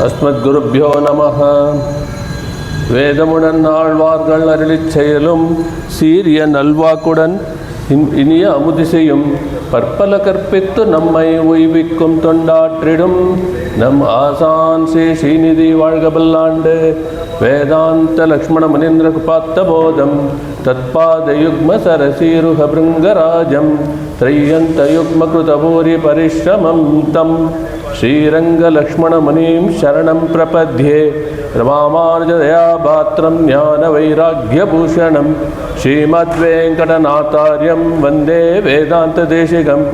அஸ்மத்குருப்யோ நமः. வேதமுடன் ஆழ்வார்கள் அருளிச் செயலும் சீரிய நல்வாக்குடன் இனிய அமுதிசையும் பற்பல கற்பித்து நம்மை உய்விக்கும் தொண்டாற்றிடும் நம் ஆசான் ஸ்ரீ ஸ்ரீநிதி வாழ்க பல்லாண்டு. வேதாந்த லக்ஷ்மண முனீந்திர குபாத்த போதம் தத்பாதயுக்ம சரசீருஹ பிருங்கராஜம் த்ரையந்த யுக்ம கிருதபூரி பரிஷ்ரமம் தம் ஸ்ரீரங்க லக்ஷ்மண முனிம் சரணம் பிரபத்யே. ராமானுஜதயாபாத்திரம் ஞான வைராக்யபூஷணம் ஸ்ரீமத்வேங்கடநாதார்யம் வந்தே வேதாந்ததேசிகம்.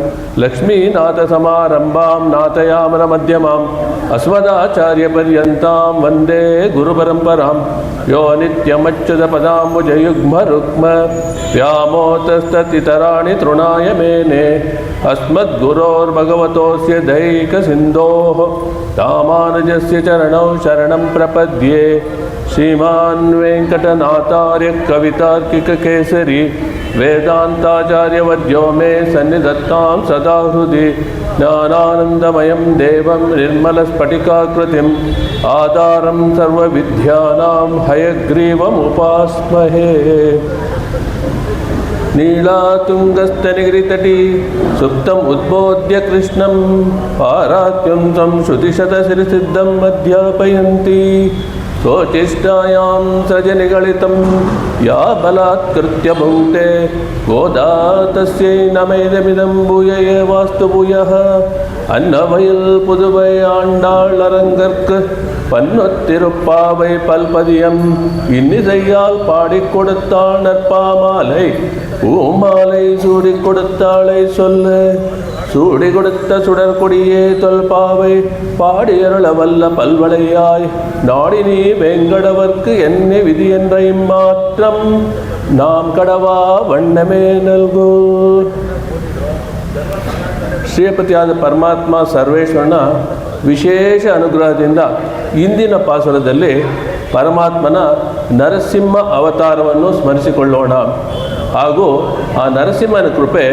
லக்ஷ்மீநாதசமாரம்பாம் நாதயாமன மத்தியமாம் அஸ்மதாச்சாரியபர்யந்தாம் வந்தே குருபரம்பராம். யோ நித்யமच्युतपदाम्बुजयुग्मरुक्म व्यामोहतस्ततितराणि तृणाय मेने अस्मद्गुरोर्भगवतोऽस्य दैकसिन्धोः रामानुजस्य चरणौ शरणं प्रपद्ये. श्रीमान् वेङ्कटनाथार्य कवितार्किककेसरी वेदान्ताचार्यवर्यो मे सन्निधत्तां सदा हृदि. ज्ञानानन्दमयं देवं निर्मलस्फटिकाकृतिम् आधारं सर्वविद्यानां हयग्रीवमुपास्महे. नीलातुङ्गस्तनिगिरितटी सुप्तम् उद्बोध्य कृष्णं पारात्यं संश्रुतिशतशिरसिद्धम् अध्यापयन्ति. स्वोचिष्टायां सृजनिगलितं या बलात्कृत्य भुङ्क्ते गोदा तस्यै नमेदमिदं भूय एवास्तु भूयः. अन्नवयल पुदुवै आण्डाळ அரங்கற்கு பன்னொத்திருப்பாவை பல்பதியம் இன்னிசையால் பாடிக் கொடுத்தாள் நற்பாமாலை. பூமாலை சூடி கொடுத்தாளை சொல்லு சூடி கொடுத்த சுடற்கொடியே தொல்பாவை பாடியருள வல்ல பல்வளையாய் நாடி நீ வெங்கடவர்க்கு என்ன விதி என்ற இம்மாற்றம் நாம் கடவா வண்ணமே நல்கு. ಶ್ರೀಪತಿಯಾದ ಪರಮಾತ್ಮ ಸರ್ವೇಶ್ವರನ ವಿಶೇಷ ಅನುಗ್ರಹದಿಂದ ಇಂದಿನ ಪಾಸುರದಲ್ಲಿ ಪರಮಾತ್ಮನ ನರಸಿಂಹ ಅವತಾರವನ್ನು ಸ್ಮರಿಸಿಕೊಳ್ಳೋಣ ಹಾಗೂ ಆ ನರಸಿಂಹನ ಕೃಪೆ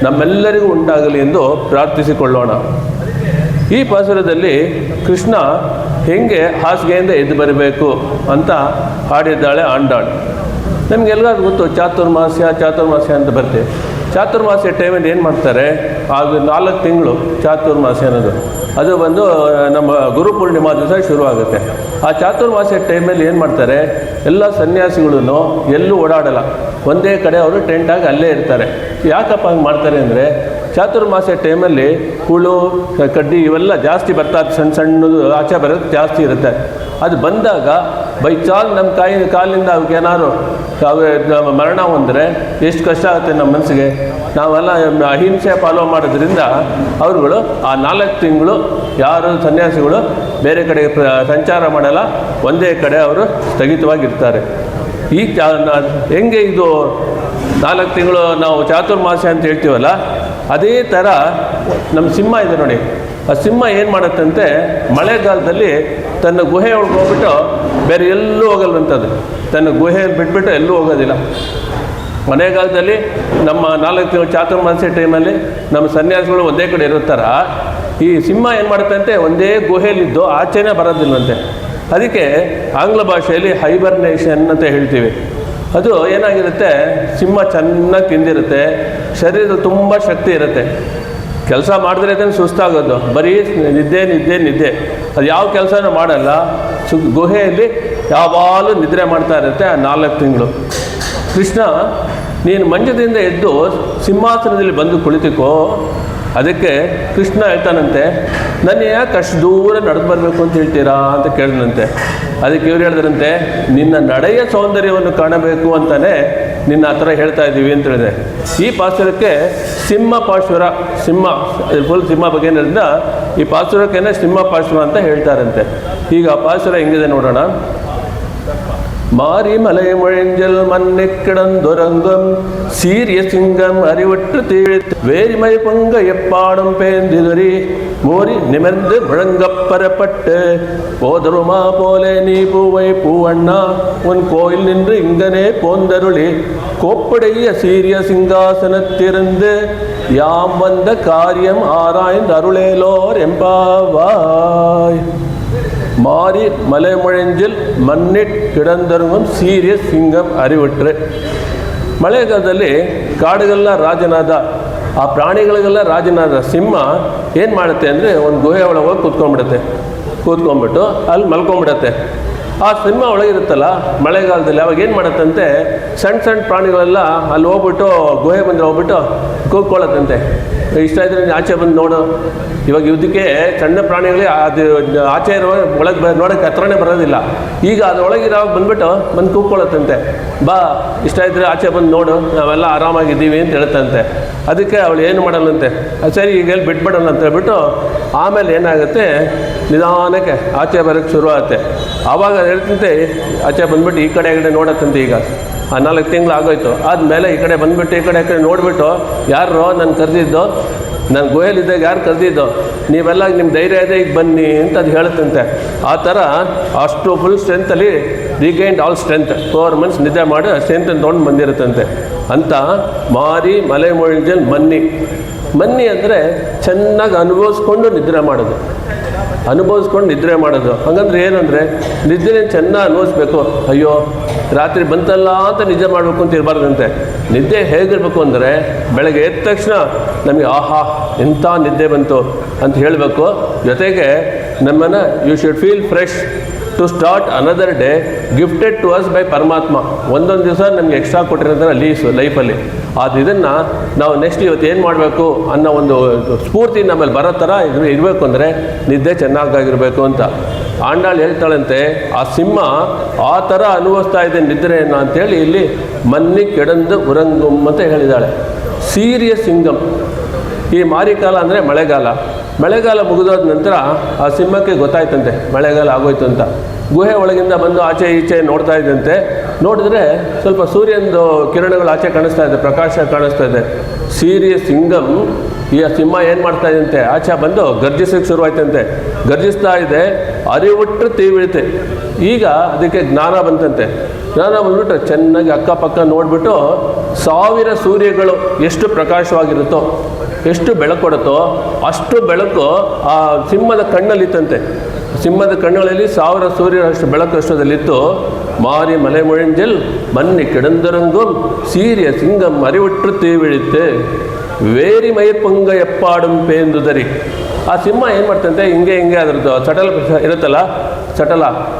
ನಮ್ಮೆಲ್ಲರಿಗೂ ಉಂಟಾಗಲಿ ಎಂದು ಪ್ರಾರ್ಥಿಸಿಕೊಳ್ಳೋಣ. ಈ ಪಾಸುರದಲ್ಲಿ ಕೃಷ್ಣ ಹೆಂಗೆ ಹಾಸಿಗೆಯಿಂದ ಎದ್ದು ಬರಬೇಕು ಅಂತ ಹಾಡಿದ್ದಾಳೆ ಆಂಡಾಳು. ನಮಗೆಲ್ಲರಿಗೂ ಗೊತ್ತು ಚಾತುರ್ಮಾಸ್ಯ ಅಂತ ಬರ್ತೇವೆ. ಚಾತುರ್ಮಾಸ್ಯ ಟೈಮಲ್ಲಿ ಏನು ಮಾಡ್ತಾರೆ, ಅದು 4 ತಿಂಗಳು ಚಾತುರ್ಮಾಸ್ಯ ಅನ್ನೋದು ಅದು ಬಂದು ನಮ್ಮ ಗುರುಪೂರ್ಣಿಮಾ ದಿವಸ ಶುರುವಾಗುತ್ತೆ. ಆ ಚಾತುರ್ಮಾಸ್ಯ ಟೈಮಲ್ಲಿ ಏನು ಮಾಡ್ತಾರೆ, ಎಲ್ಲ ಸನ್ಯಾಸಿಗಳೂ ಎಲ್ಲೂ ಓಡಾಡಲ್ಲ, ಒಂದೇ ಕಡೆ ಅವರು ಟೆಂಟಾಗಿ ಅಲ್ಲೇ ಇರ್ತಾರೆ. ಯಾಕಪ್ಪ ಹಂಗೆ ಮಾಡ್ತಾರೆ ಅಂದರೆ, ಚಾತುರ್ಮಾಸ್ಯ ಟೈಮಲ್ಲಿ ಹುಳು ಕಡ್ಡಿ ಇವೆಲ್ಲ ಜಾಸ್ತಿ ಬರ್ತಾರೆ, ಸಣ್ಣದು ಆಚೆ ಬರೋದು ಜಾಸ್ತಿ ಇರುತ್ತೆ. ಅದು ಬಂದಾಗ ಬೈ ಚಾಲ್ ನಮ್ಮ ಕಾಲಿಂದ ಅವಕ್ಕೇನಾದ್ರು ಮರಣ ಹೊಂದರೆ ಎಷ್ಟು ಕಷ್ಟ ಆಗುತ್ತೆ ನಮ್ಮ ಮನಸ್ಸಿಗೆ. ನಾವೆಲ್ಲ ಅಹಿಂಸೆ ಫಾಲೋ ಮಾಡೋದ್ರಿಂದ ಅವರುಗಳು ಆ 4 ತಿಂಗಳು ಯಾರು ಸನ್ಯಾಸಿಗಳು ಬೇರೆ ಕಡೆ ಸಂಚಾರ ಮಾಡಲ್ಲ, ಒಂದೇ ಕಡೆ ಅವರು ಸ್ಥಗಿತವಾಗಿರ್ತಾರೆ. ಈ ಹೆಂಗೆ ಇದು 4 ತಿಂಗಳು ನಾವು ಚಾತುರ್ಮಾಸ್ಯ ಅಂತ ಹೇಳ್ತೀವಲ್ಲ, ಅದೇ ಥರ ನಮ್ಮ ಸಿಂಹ ಇದೆ ನೋಡಿ. ಆ ಸಿಂಹ ಏನು ಮಾಡುತ್ತಂತೆ, ಮಳೆಗಾಲದಲ್ಲಿ ತನ್ನ ಗುಹೆ ಒಳಗೆ ಹೋಗ್ಬಿಟ್ಟು ಬೇರೆ ಎಲ್ಲೂ ಹೋಗಲ್ವಂಥದ್ದು. ತನ್ನ ಗುಹೆಯಲ್ಲಿ ಬಿಟ್ಬಿಟ್ಟು ಎಲ್ಲೂ ಹೋಗೋದಿಲ್ಲ. ಮಳೆಗಾಲದಲ್ಲಿ ನಮ್ಮ 4 ತಿಂಗಳು ಚಾತುರ್ಮಾಸ್ಯ ಟೈಮಲ್ಲಿ ನಮ್ಮ ಸನ್ಯಾಸಿಗಳು ಒಂದೇ ಕಡೆ ಇರುತ್ತಾರ, ಈ ಸಿಂಹ ಏನು ಮಾಡುತ್ತಂತೆ, ಒಂದೇ ಗುಹೆಯಲ್ಲಿದ್ದು ಆಚೆನೇ ಬರೋದಿಲ್ವಂತೆ. ಅದಕ್ಕೆ ಆಂಗ್ಲ ಭಾಷೆಯಲ್ಲಿ ಹೈಬರ್ನೇಷನ್ ಅಂತ ಹೇಳ್ತೀವಿ. ಅದು ಏನಾಗಿರುತ್ತೆ, ಸಿಂಹ ಚೆನ್ನಾಗಿ ತಿಂದಿರುತ್ತೆ, ಶರೀರದಲ್ಲಿ ತುಂಬ ಶಕ್ತಿ ಇರುತ್ತೆ, ಕೆಲಸ ಮಾಡಿದ್ರೆ ಅದನ್ನು ಸುಸ್ತಾಗೋದು, ಬರೀ ನಿದ್ದೆ. ಅದು ಯಾವ ಕೆಲಸನೂ ಮಾಡಲ್ಲ, ಗುಹೆಯಲ್ಲಿ ಯಾವಾಗಲೂ ನಿದ್ರೆ ಮಾಡ್ತಾ ಇರುತ್ತೆ ಆ 4 ತಿಂಗಳು. ಕೃಷ್ಣ, ನೀನು ಮಂಚದಿಂದ ಎದ್ದು ಸಿಂಹಾಸನದಲ್ಲಿ ಬಂದು ಕುಳಿತುಕೋ. ಅದಕ್ಕೆ ಕೃಷ್ಣ ಹೇಳ್ತಾನಂತೆ, ನನ್ನ ಯಾಕೆ ಅಷ್ಟು ದೂರ ನಡೆದು ಬರಬೇಕು ಅಂತ ಹೇಳ್ತೀರಾ ಅಂತ ಕೇಳಿದಂತೆ. ಅದಕ್ಕೆ ಇವ್ರು ಹೇಳಿದ್ರಂತೆ, ನಿನ್ನ ನಡೆಯ ಸೌಂದರ್ಯವನ್ನು ಕಾಣಬೇಕು ಅಂತಲೇ ನಿನ್ನ ಹತ್ರ ಹೇಳ್ತಾ ಇದ್ದೀವಿ ಅಂತ ಹೇಳಿದೆ. ಈ ಪಾಸುರಕ್ಕೆ ಸಿಂಹ ಪಾಶುರ, ಫುಲ್ ಸಿಂಹ ಬಗ್ಗೆ ಹೇಳಿದ ಈ ಪಾಸುರಕ್ಕೇನೆ ಸಿಂಹ ಪಾಶುರ ಅಂತ ಹೇಳ್ತಾರಂತೆ. ಈಗ ಆ ಪಾಸುರ ಹೆಂಗಿದೆ ನೋಡೋಣ. மாரி மலை முழஞ்சல் மண்ணை கிடந்துறங்கும் சீரிய சிங்கம் அறிவற்று தீழ்த்து வேரிமை பொங்க எப்பாடும் பேந்திதுரி மூறி நிமிர்ந்து முழங்கப்பரப்பட்டு போதருமா போலே நீ பூவை பூவண்ணா உன் கோயில் நின்று இங்கனே போந்தருளி கோப்படைய சீரிய சிங்காசனத்திருந்து யாம் வந்த காரியம் ஆராய்ந்து அருளேலோர் எம்பாவாய். மாறி மலைமுழஞ்சில் மண்ಣಿಟ್ ಕಿಡಂದರಂಗಂ ಸೀರಿಯಸ್ ಸಿಂಗಂ ಅರಿವಿಟ್ರೆ. ಮಳೆಗಾಲದಲ್ಲಿ ಕಾಡುಗೆಲ್ಲ ರಾಜನಾದ, ಆ ಪ್ರಾಣಿಗಳಿಗೆಲ್ಲ ರಾಜನಾದ ಸಿಂಹ ಏನು ಮಾಡುತ್ತೆ ಅಂದರೆ ಒಂದು ಗುಹೆ ಒಳಗೆ ಹೋಗಿ ಕೂತ್ಕೊಂಡ್ಬಿಟ್ಟು ಅಲ್ಲಿ ಮಲ್ಕೊಂಡ್ಬಿಡತ್ತೆ. ಆ ಸಿಂಹ ಒಳಗಿರುತ್ತಲ್ಲ ಮಳೆಗಾಲದಲ್ಲಿ ಅವಾಗ ಏನು ಮಾಡುತ್ತಂತೆ, ಸಣ್ಣ ಪ್ರಾಣಿಗಳೆಲ್ಲ ಅಲ್ಲಿ ಹೋಗ್ಬಿಟ್ಟು ಗುಹೆ ಬಂದರೆ ಹೋಗ್ಬಿಟ್ಟು ಕೂತ್ಕೊಳ್ಳುತ್ತಂತೆ. ಇಷ್ಟ ಇದ್ರೆ ಆಚೆ ಬಂದು ನೋಡು. ಇವಾಗ ಇದಕ್ಕೆ ಸಣ್ಣ ಪ್ರಾಣಿಗಳಿಗೆ ಅದು ಆಚೆ ಇರೋ ಒಳಗೆ ನೋಡೋಕ್ಕೆ ಹತ್ರನೇ ಬರೋದಿಲ್ಲ. ಈಗ ಅದರೊಳಗಿರೋವಾಗ ಬಂದು ಕೂತ್ಕೊಳ್ಳುತ್ತಂತೆ. ಬಾ ಇಷ್ಟ ಇದ್ದರೆ ಆಚೆ ಬಂದು ನೋಡು, ನಾವೆಲ್ಲ ಆರಾಮಾಗಿದ್ದೀವಿ ಅಂತ ಹೇಳ್ತಂತೆ. ಅದಕ್ಕೆ ಅವಳು ಏನು ಮಾಡಲ್ಲಂತೆ, ಸರಿ ಈಗ ಎಲ್ಲಿ ಬಿಟ್ಬಿಡೋಣ ಅಂತ ಹೇಳ್ಬಿಟ್ಟು ಆಮೇಲೆ ಏನಾಗುತ್ತೆ, ನಿಧಾನಕ್ಕೆ ಆಚೆ ಬರೋಕ್ಕೆ ಶುರು ಆಗುತ್ತೆ. ಆವಾಗ ಹೇಳ್ತಂತೆ ಆಚೆ ಬಂದುಬಿಟ್ಟು ಈ ಕಡೆ ನೋಡತ್ತಂತೆ. ಈಗ 4 ತಿಂಗಳು ಆಗೋಯ್ತು. ಆದಮೇಲೆ ಈ ಕಡೆ ಬಂದುಬಿಟ್ಟು ಈ ಕಡೆ ನೋಡಿಬಿಟ್ಟು, ಯಾರು ನಾನು ಕರೆದಿದ್ದು, ನಾನು ಗುಹೆಯಲ್ಲಿದ್ದಾಗ ಯಾರು ಕರೆದಿದ್ದು, ನೀವೆಲ್ಲ ನಿಮ್ಮ ಧೈರ್ಯ ಇದೆ ಈಗ ಬನ್ನಿ ಅಂತ ಅದು ಹೇಳುತ್ತಂತೆ. ಆ ಥರ ಅಷ್ಟು ಫುಲ್ ಸ್ಟ್ರೆಂತಲ್ಲಿ ರಿಗೈನ್ಡ್ ಆಲ್ ಸ್ಟ್ರೆಂತ್ 4 ಮಂತ್ಸ್ ನಿದ್ದೆ ಮಾಡಿ ಸ್ಟ್ರೆಂತನ್ನು ತೊಗೊಂಡು ಬಂದಿರುತ್ತಂತೆ. ಅಂತ ಮಾರಿ ಮಲೆಮುಳಂಜಲ್ ಮನ್ನಿ ಅಂದರೆ ಚೆನ್ನಾಗಿ ಅನುಭವಿಸ್ಕೊಂಡು ನಿದ್ರೆ ಮಾಡೋದು. ಹಾಗಂದ್ರೆ ಏನಂದರೆ ನಿದ್ರೆ ಚೆನ್ನಾಗಿ ಅನುಭವಿಸ್ಬೇಕು. ಅಯ್ಯೋ ರಾತ್ರಿ ಬಂತಲ್ಲ ಅಂತ ನಿದ್ದೆ ಮಾಡಬೇಕು ಅಂತ ಇರಬಾರ್ದಂತೆ. ನಿದ್ದೆ ಹೇಗಿರಬೇಕು ಅಂದರೆ ಬೆಳಗ್ಗೆ ಎದ್ದ ತಕ್ಷಣ ನಮಗೆ ಆಹಾ ಎಂಥ ನಿದ್ದೆ ಬಂತು ಅಂತ ಹೇಳಬೇಕು. ಜೊತೆಗೆ ನಮ್ಮನ್ನು you should feel fresh to start another day gifted to us by Paramatma. ಒಂದೊಂದು ದಿವಸ ನಮಗೆ ಎಕ್ಸ್ಟ್ರಾ ಕೊಟ್ಟಿರೋಂಥ ಲೈಫಲ್ಲಿ ಇದನ್ನು ನಾವು ನೆಕ್ಸ್ಟ್ ಇವತ್ತು ಏನು ಮಾಡಬೇಕು ಅನ್ನೋ ಒಂದು ಸ್ಫೂರ್ತಿ ನಮ್ಮಲ್ಲಿ ಬರೋ ಥರ ಇರಬೇಕು ಅಂದರೆ ನಿದ್ದೆ ಚೆನ್ನಾಗಿರಬೇಕು ಅಂತ ಆಂಡಾಳು ಹೇಳ್ತಾಳಂತೆ. ಆ ಸಿಂಹ ಆ ಥರ ಅನುಭವಿಸ್ತಾ ಇದೆ ನಿದ್ರೆಯನ್ನು ಅಂತೇಳಿ ಇಲ್ಲಿ ಮನ್ನಿ ಕೆಡಂದು ಉರಂಗುಂ ಅಂತ ಹೇಳಿದ್ದಾಳೆ. ಸೀರಿಯಸ್ ಸಿಂಗಂ. ಈ ಮಾರಿಕಾಲ ಅಂದರೆ ಮಳೆಗಾಲ ಮುಗಿದೋದ ನಂತರ ಆ ಸಿಂಹಕ್ಕೆ ಗೊತ್ತಾಯ್ತಂತೆ ಮಳೆಗಾಲ ಆಗೋಯ್ತು ಅಂತ. ಗುಹೆ ಒಳಗಿಂದ ಬಂದು ಆಚೆ ಈಚೆ ನೋಡ್ತಾ ಇದ್ದಂತೆ. ನೋಡಿದ್ರೆ ಸ್ವಲ್ಪ ಸೂರ್ಯನದು ಕಿರಣಗಳು ಆಚೆ ಕಾಣಿಸ್ತಾ ಇದೆ, ಪ್ರಕಾಶ ಕಾಣಿಸ್ತಾ ಇದೆ. ಸೀರಿಯಸ್ ಸಿಂಗಂ. ಈ ಸಿಂಹ ಏನು ಮಾಡ್ತಾ ಇದ್ದಂತೆ, ಆಚೆ ಬಂದು ಗರ್ಜಿಸೋಕ್ಕೆ ಶುರುವಾಯ್ತಂತೆ. ಗರ್ಜಿಸ್ತಾ ಇದೆ, ಅರಿವಿಟ್ಟು ತೀವಿಳುತ್ತೆ. ಈಗ ಅದಕ್ಕೆ ಜ್ಞಾನ ಬಂತಂತೆ. ಜ್ಞಾನ ಬಂದ್ಬಿಟ್ಟು ಚೆನ್ನಾಗಿ ಅಕ್ಕಪಕ್ಕ ನೋಡಿಬಿಟ್ಟು 1000 ಸೂರ್ಯಗಳು ಎಷ್ಟು ಪ್ರಕಾಶವಾಗಿರುತ್ತೋ, ಎಷ್ಟು ಬೆಳಕು ಕೊಡುತ್ತೋ ಅಷ್ಟು ಬೆಳಕು ಆ ಸಿಂಹದ ಕಣ್ಣಲ್ಲಿತ್ತಂತೆ. ಸಿಂಹದ ಕಣ್ಣುಗಳಲ್ಲಿ 1000 ಸೂರ್ಯರಷ್ಟು ಬೆಳಕು ಅಷ್ಟದಲ್ಲಿತ್ತು. ಮಾರಿ ಮಲೆಮುಳಂಜಲ್ ಮನ್ನಿ ಕಿಡಂದರಂಗುಂ ಸೀರಿಯ ಸಿಂಗಂ ಅರಿವಿಟ್ಟು ತೀವಿಳುತ್ತೆ. ವೇರಿ ಮೈರ್ಪಂಗ ಎಪ್ಪಾಡುಂ ಪೇಂದುದರಿ. ಆ ಸಿಂಹ ಏನು ಮಾಡ್ತಂತೆ, ಹಿಂಗೆ ಅದರದ್ದು ಸಟಲ್ ಇರುತ್ತಲ್ಲ,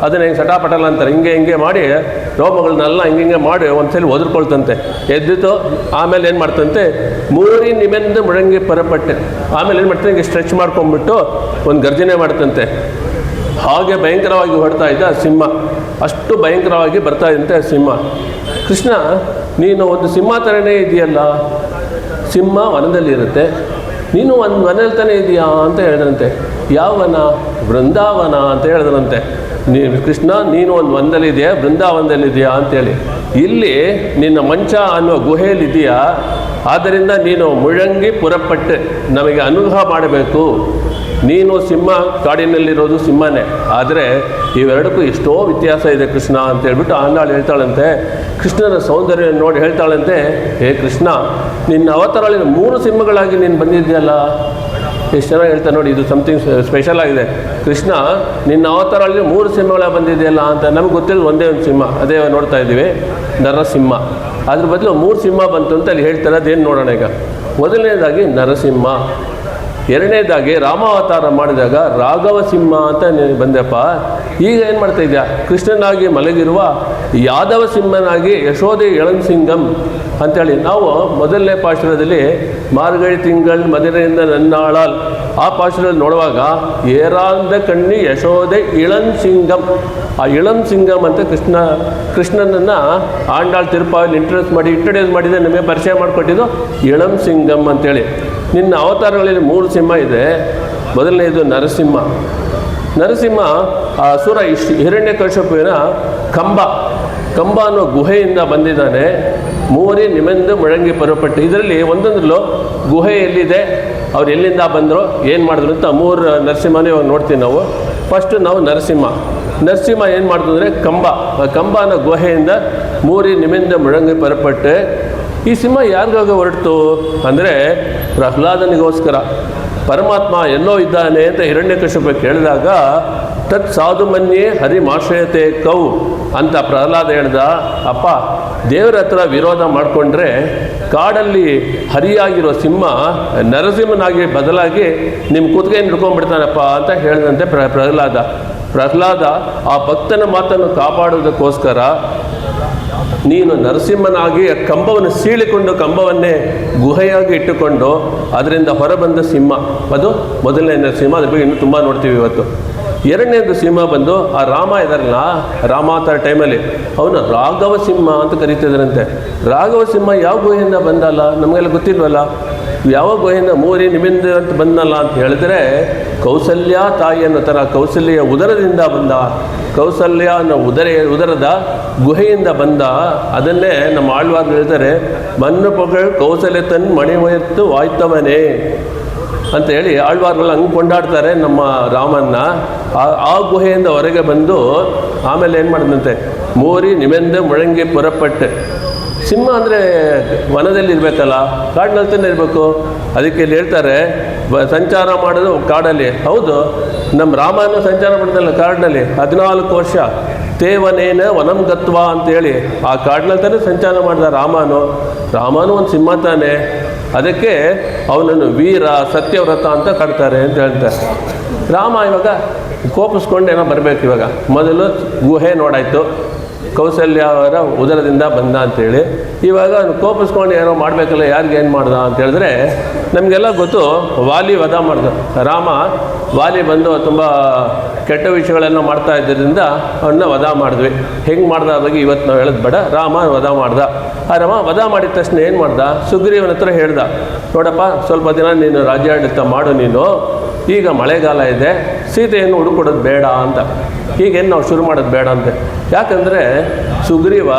ಅದನ್ನ ಸಟಾಪಟಲ ಅಂತಾರೆ. ಹಿಂಗೆ ಮಾಡಿ ರೋಮಗಳನ್ನೆಲ್ಲ ಹಿಂಗೆ ಮಾಡಿ ಒಂದ್ಸಲಿ ಒದರ್ಕೊಳ್ತಂತೆ. ಎದ್ದಿತು. ಆಮೇಲೆ ಏನು ಮಾಡ್ತಂತೆ, ಮೂರಿ ನಿಮೆಂದು ಮುಳಂಗಿ ಪರಪಟ್ಟೆ. ಆಮೇಲೆ ಏನು ಮಾಡ್ತಂತೆ, ಹಿಂಗೆ ಸ್ಟ್ರೆಚ್ ಮಾಡ್ಕೊಂಡ್ಬಿಟ್ಟು ಒಂದು ಗರ್ಜನೆ ಮಾಡ್ತಂತೆ. ಹಾಗೆ ಭಯಂಕರವಾಗಿ ಹೊಡ್ತಾ ಇದ್ದ ಸಿಂಹ. ಅಷ್ಟು ಭಯಂಕರವಾಗಿ ಬರ್ತಾ ಇದ್ದಂತೆ ಸಿಂಹ. ಕೃಷ್ಣ, ನೀನು ಒಂದು ಸಿಂಹ ಥರನೇ ಇದೆಯಲ್ಲ, ಸಿಂಹ ವನದಲ್ಲಿರುತ್ತೆ, ನೀನು ಒಂದು ವನದಲ್ಲಿ ತಾನೇ ಇದೆಯಾ ಅಂತ ಹೇಳಿದ್ರಂತೆ. ಯಾವ ವನ? ಬೃಂದಾವನ ಅಂತ ಹೇಳಿದ್ರಂತೆ. ಕೃಷ್ಣ, ನೀನು ಒಂದು ವನದಲ್ಲಿದೆಯಾ, ಬೃಂದಾವನದಲ್ಲಿದೆಯಾ ಅಂತೇಳಿ. ಇಲ್ಲಿ ನಿನ್ನ ಮಂಚ ಅನ್ನುವ ಗುಹೆಯಲ್ಲಿದೆಯಾ, ಆದ್ದರಿಂದ ನೀನು ಮುಳಂಗಿ ಪುರಪಟ್ಟೆ, ನಮಗೆ ಅನುಗ್ರಹ ಮಾಡಬೇಕು. ನೀನು ಸಿಂಹ, ಕಾಡಿನಲ್ಲಿರೋದು ಸಿಂಹನೇ, ಆದರೆ ಇವೆರಡಕ್ಕೂ ಎಷ್ಟೋ ವ್ಯತ್ಯಾಸ ಇದೆ ಕೃಷ್ಣ ಅಂತ ಹೇಳ್ಬಿಟ್ಟು ಆಂಡಾಳು ಹೇಳ್ತಾಳಂತೆ. ಕೃಷ್ಣನ ಸೌಂದರ್ಯ ನೋಡಿ ಹೇಳ್ತಾಳಂತೆ, ಹೇ ಕೃಷ್ಣ, ನಿನ್ನ ಅವತಾರಗಳಲ್ಲಿ 3 ಸಿಂಹಗಳಾಗಿ ನೀನು ಬಂದಿದ್ದೀಯಲ್ಲ, ಎಷ್ಟು ಚೆನ್ನಾಗಿ ಹೇಳ್ತಾ ನೋಡಿ. ಇದು ಸಮಥಿಂಗ್ ಸ್ಪೆಷಲ್ ಆಗಿದೆ. ಕೃಷ್ಣ, ನಿನ್ನ ಅವತಾರಗಳಲ್ಲಿ 3 ಸಿಂಹಗಳಾಗಿ ಬಂದಿದೆಯಲ್ಲ ಅಂತ. ನಮಗೆ ಗೊತ್ತಿಲ್ಲ ಒಂದೇ ಒಂದು ಸಿಂಹ, ಅದೇ ನೋಡ್ತಾ ಇದ್ದೀವಿ, ನರಸಿಂಹ. ಅದ್ರ ಬದಲು 3 ಸಿಂಹ ಬಂತು ಅಂತ ಅಲ್ಲಿ ಹೇಳ್ತಾರೆ. ಅದೇನು ನೋಡೋಣ ಈಗ. ಮೊದಲನೇದಾಗಿ ನರಸಿಂಹ, ಎರಡನೇದಾಗಿ ರಾಮಾವತಾರ ಮಾಡಿದಾಗ ರಾಘವ ಸಿಂಹ ಅಂತ ಬಂದೆಪ್ಪ. ಈಗ ಏನು ಮಾಡ್ತಾ ಇದೆಯಾ, ಕೃಷ್ಣನಾಗಿ ಮಲಗಿರುವ ಯಾದವ ಸಿಂಹನಾಗಿ ಯಶೋದೆ ಇಳಂಸಿಂಗಂ ಅಂಥೇಳಿ. ನಾವು ಮೊದಲನೇ ಪಾಶುರದಲ್ಲಿ ಮಾರ್ಗಳಿ ತಿಂಗಳು ಮದುವೆಯಿಂದ ನನ್ನಾಳಾಲ್ ಆ ಪಾಶುರದಲ್ಲಿ ನೋಡುವಾಗ ಏರಾಂದ ಕಣ್ಣಿ ಯಶೋದೆ ಇಳಂಸಿಂಗಂ. ಆ ಇಳಂಸಿಂಗಂ ಅಂತ ಕೃಷ್ಣನನ್ನು ಆಂಡಾಳ್ ತಿರುಪಾವಲ್ಲಿ ಇಂಟ್ರೊಡ್ಯೂಸ್ ಮಾಡಿದೆ, ನಮಗೆ ಪರಿಚಯ ಮಾಡಿಕೊಟ್ಟಿದ್ದು ಇಳಂಸಿಂಗಂ ಅಂತೇಳಿ. ನಿನ್ನ ಅವತಾರಗಳಲ್ಲಿ 3 ಸಿಂಹ ಇದೆ. ಮೊದಲನೇದು ನರಸಿಂಹ ಆ ಅಸುರ ಹಿರಣ್ಯಕಶಿಪುವಿನ ಕಂಬ ಅನ್ನೋ ಗುಹೆಯಿಂದ ಬಂದಿದ್ದಾನೆ. ಮೂರಿ ನಿಮೆಂದು ಮುಳಂಗಿ ಪರಪಟ್ಟೆ. ಇದರಲ್ಲಿ ಒಂದೊಂದರಲ್ಲೂ ಗುಹೆ ಎಲ್ಲಿದೆ, ಅವ್ರು ಎಲ್ಲಿಂದ ಬಂದರು, ಏನು ಮಾಡಿದ್ರು ಅಂತ 3 ನರಸಿಂಹನೇ ಇವಾಗ ನೋಡ್ತೀವಿ ನಾವು. ಫಸ್ಟು ನಾವು ನರಸಿಂಹ ಏನು ಮಾಡ್ತು ಅಂದರೆ ಕಂಬ ಅನ್ನೋ ಗುಹೆಯಿಂದ ಮೂರಿ ನಿಮೆಂದು ಮುಳಂಗಿ ಪರಪಟ್ಟೆ. ಈ ಸಿಂಹ ಯಾರಿಗಾಗ ಹೊರಡ್ತು ಅಂದರೆ ಪ್ರಹ್ಲಾದನಿಗೋಸ್ಕರ. ಪರಮಾತ್ಮ ಎಲ್ಲೋ ಇದ್ದಾನೆ ಅಂತ ಹಿರಣ್ಯಕಶಿಪು ಕೇಳಿದಾಗ ತತ್ ಸಾಧು ಮನ್ಯೇ ಹರಿಮಾಶ್ರಯತೆ ಕೌ ಅಂತ ಪ್ರಹ್ಲಾದ ಹೇಳ್ದ. ಅಪ್ಪ, ದೇವರ ಹತ್ರ ವಿರೋಧ ಮಾಡಿಕೊಂಡ್ರೆ ಕಾಡಲ್ಲಿ ಹರಿಯಾಗಿರೋ ಸಿಂಹ ನರಸಿಂಹನಾಗಿ ಬದಲಾಗಿ ನಿಮ್ಮ ಕುತ್ತಿಗೆ ಹಿಡ್ಕೊಂಡ್ಬಿಡ್ತಾನಪ್ಪ ಅಂತ ಹೇಳಿದಂತೆ ಪ್ರಹ್ಲಾದ ಆ ಭಕ್ತನ ಮಾತನ್ನು ಕಾಪಾಡೋದಕ್ಕೋಸ್ಕರ ನೀನು ನರಸಿಂಹನಾಗಿ ಕಂಬವನ್ನು ಸೀಳಿಕೊಂಡು ಕಂಬವನ್ನೇ ಗುಹೆಯಾಗಿ ಇಟ್ಟುಕೊಂಡು ಅದರಿಂದ ಹೊರಬಂದ ಸಿಂಹ, ಅದು ಮೊದಲನೇ ನರಸಿಂಹ. ಅದ್ರ ಬಗ್ಗೆ ಇನ್ನೂ ತುಂಬ ನೋಡ್ತೀವಿ ಇವತ್ತು. ಎರಡನೇದು ಸಿಂಹ ಬಂದು ಆ ರಾಮ ಇದಾರಲ್ಲ, ರಾಮಾವತಾರ ಟೈಮಲ್ಲಿ ಅವನು ರಾಘವ ಸಿಂಹ ಅಂತ ಕರೀತಿದ್ರಂತೆ. ರಾಘವ ಸಿಂಹ ಯಾವ ಗುಹೆಯಿಂದ ಬಂದಲ್ಲ ನಮಗೆಲ್ಲ ಗೊತ್ತಿಲ್ವಲ್ಲ. ಯಾವ ಗುಹೆಯಿಂದ ಮೂರಿ ನಿಮ್ಮಿಂದ ಅಂತ ಬಂದಲ್ಲ ಅಂತ ಹೇಳಿದ್ರೆ ಕೌಸಲ್ಯ ತಾಯಿ ಅನ್ನೋ ಥರ ಕೌಸಲ್ಯ ಉದರದಿಂದ ಬಂದ, ಕೌಸಲ್ಯ ಅನ್ನೋ ಉದರದ ಗುಹೆಯಿಂದ ಬಂದ. ಅದನ್ನೇ ನಮ್ಮ ಆಳ್ವಾರ್ ಹೇಳ್ತಾರೆ, ಮಣ್ಣು ಪೊಗಳು ಕೌಸಲ್ಯ ತನ್ ಮಣಿವಯತ್ತು ವಾಯ್ತವನೇ ಅಂತ ಹೇಳಿ ಆಳ್ವಾರ್ಗಳು ಹಂಗೆ ಕೊಂಡಾಡ್ತಾರೆ ನಮ್ಮ ರಾಮನ್ನ. ಆ ಗುಹೆಯಿಂದ ಹೊರಗೆ ಬಂದು ಆಮೇಲೆ ಏನು ಮಾಡಿದಂತೆ, ಮೂರಿ ನಿಮೆಂದ ಮುಳಂಗಿ ಪುರಪಟ್ಟೆ. ಸಿಂಹ ಅಂದರೆ ವನದಲ್ಲಿ ಇರಬೇಕಲ್ಲ, ಕಾಡಿನಲ್ಲಿ ತಾನೇ ಇರಬೇಕು. ಅದಕ್ಕೆ ಇಲ್ಲಿ ಹೇಳ್ತಾರೆ ಸಂಚಾರ ಮಾಡೋದು ಕಾಡಲ್ಲಿ. ಹೌದು, ನಮ್ಮ ರಾಮನ ಸಂಚಾರ ಮಾಡಿದಲ್ಲ ಕಾಡಿನಲ್ಲಿ 14 ವರ್ಷ. ತೇವನೇನ ವನಂ ಗತ್ವ ಅಂತೇಳಿ ಆ ಕಾಡಿನಲ್ಲಿ ತಾನೇ ಸಂಚಾರ ಮಾಡಿದ ರಾಮನು ಒಂದು ಸಿಂಹ ತಾನೆ. ಅದಕ್ಕೆ ಅವನನ್ನು ವೀರ ಸತ್ಯವ್ರತ ಅಂತ ಕಟ್ತಾರೆ ಅಂತ ಹೇಳ್ತಾರೆ. ರಾಮ ಇವಾಗ ಕೋಪಿಸ್ಕೊಂಡು ಏನೋ ಬರಬೇಕು. ಇವಾಗ ಮೊದಲು ಗುಹೆ ನೋಡಾಯಿತು, ಕೌಸಲ್ಯ ಅವರ ಉದರದಿಂದ ಬಂದ ಅಂತೇಳಿ. ಇವಾಗ ಕೋಪಿಸ್ಕೊಂಡು ಏನೋ ಮಾಡಬೇಕಲ್ಲ, ಯಾರಿಗೆ ಏನು ಮಾಡ್ದ ಅಂತ ಹೇಳಿದ್ರೆ ನಮಗೆಲ್ಲ ಗೊತ್ತು. ವಾಲಿ ವಧ ಮಾಡ್ದ ವಾಲಿ ಬಂದು ತುಂಬ ಕೆಟ್ಟ ವಿಷಯಗಳನ್ನು ಮಾಡ್ತಾ ಇದ್ದರಿಂದ ಅವನ್ನ ವಧ ಮಾಡಿದ್ವಿ. ಹೆಂಗೆ ಮಾಡ್ದ ಬಗ್ಗೆ ಇವತ್ತು ನಾವು ಹೇಳೋದು ಬೇಡ. ರಾಮ ವಧ ಮಾಡ್ದ. ಆ ರಾಮ ವಧ ಮಾಡಿದ ತಕ್ಷಣ ಏನು ಮಾಡ್ದ, ಸುಗ್ರೀವನ ಹತ್ರ ಹೇಳ್ದ, ನೋಡಪ್ಪ ಸ್ವಲ್ಪ ದಿನ ನೀನು ರಾಜ್ಯಾಡಳಿತ ಮಾಡು, ನೀನು ಈಗ ಮಳೆಗಾಲ ಇದೆ, ಸೀತೆಯನ್ನು ಹುಡುಕೊಡೋದು ಬೇಡ ಅಂತ. ಹೀಗೇನು ನಾವು ಶುರು ಮಾಡೋದು ಬೇಡ ಅಂತೆ. ಯಾಕಂದರೆ ಸುಗ್ರೀವ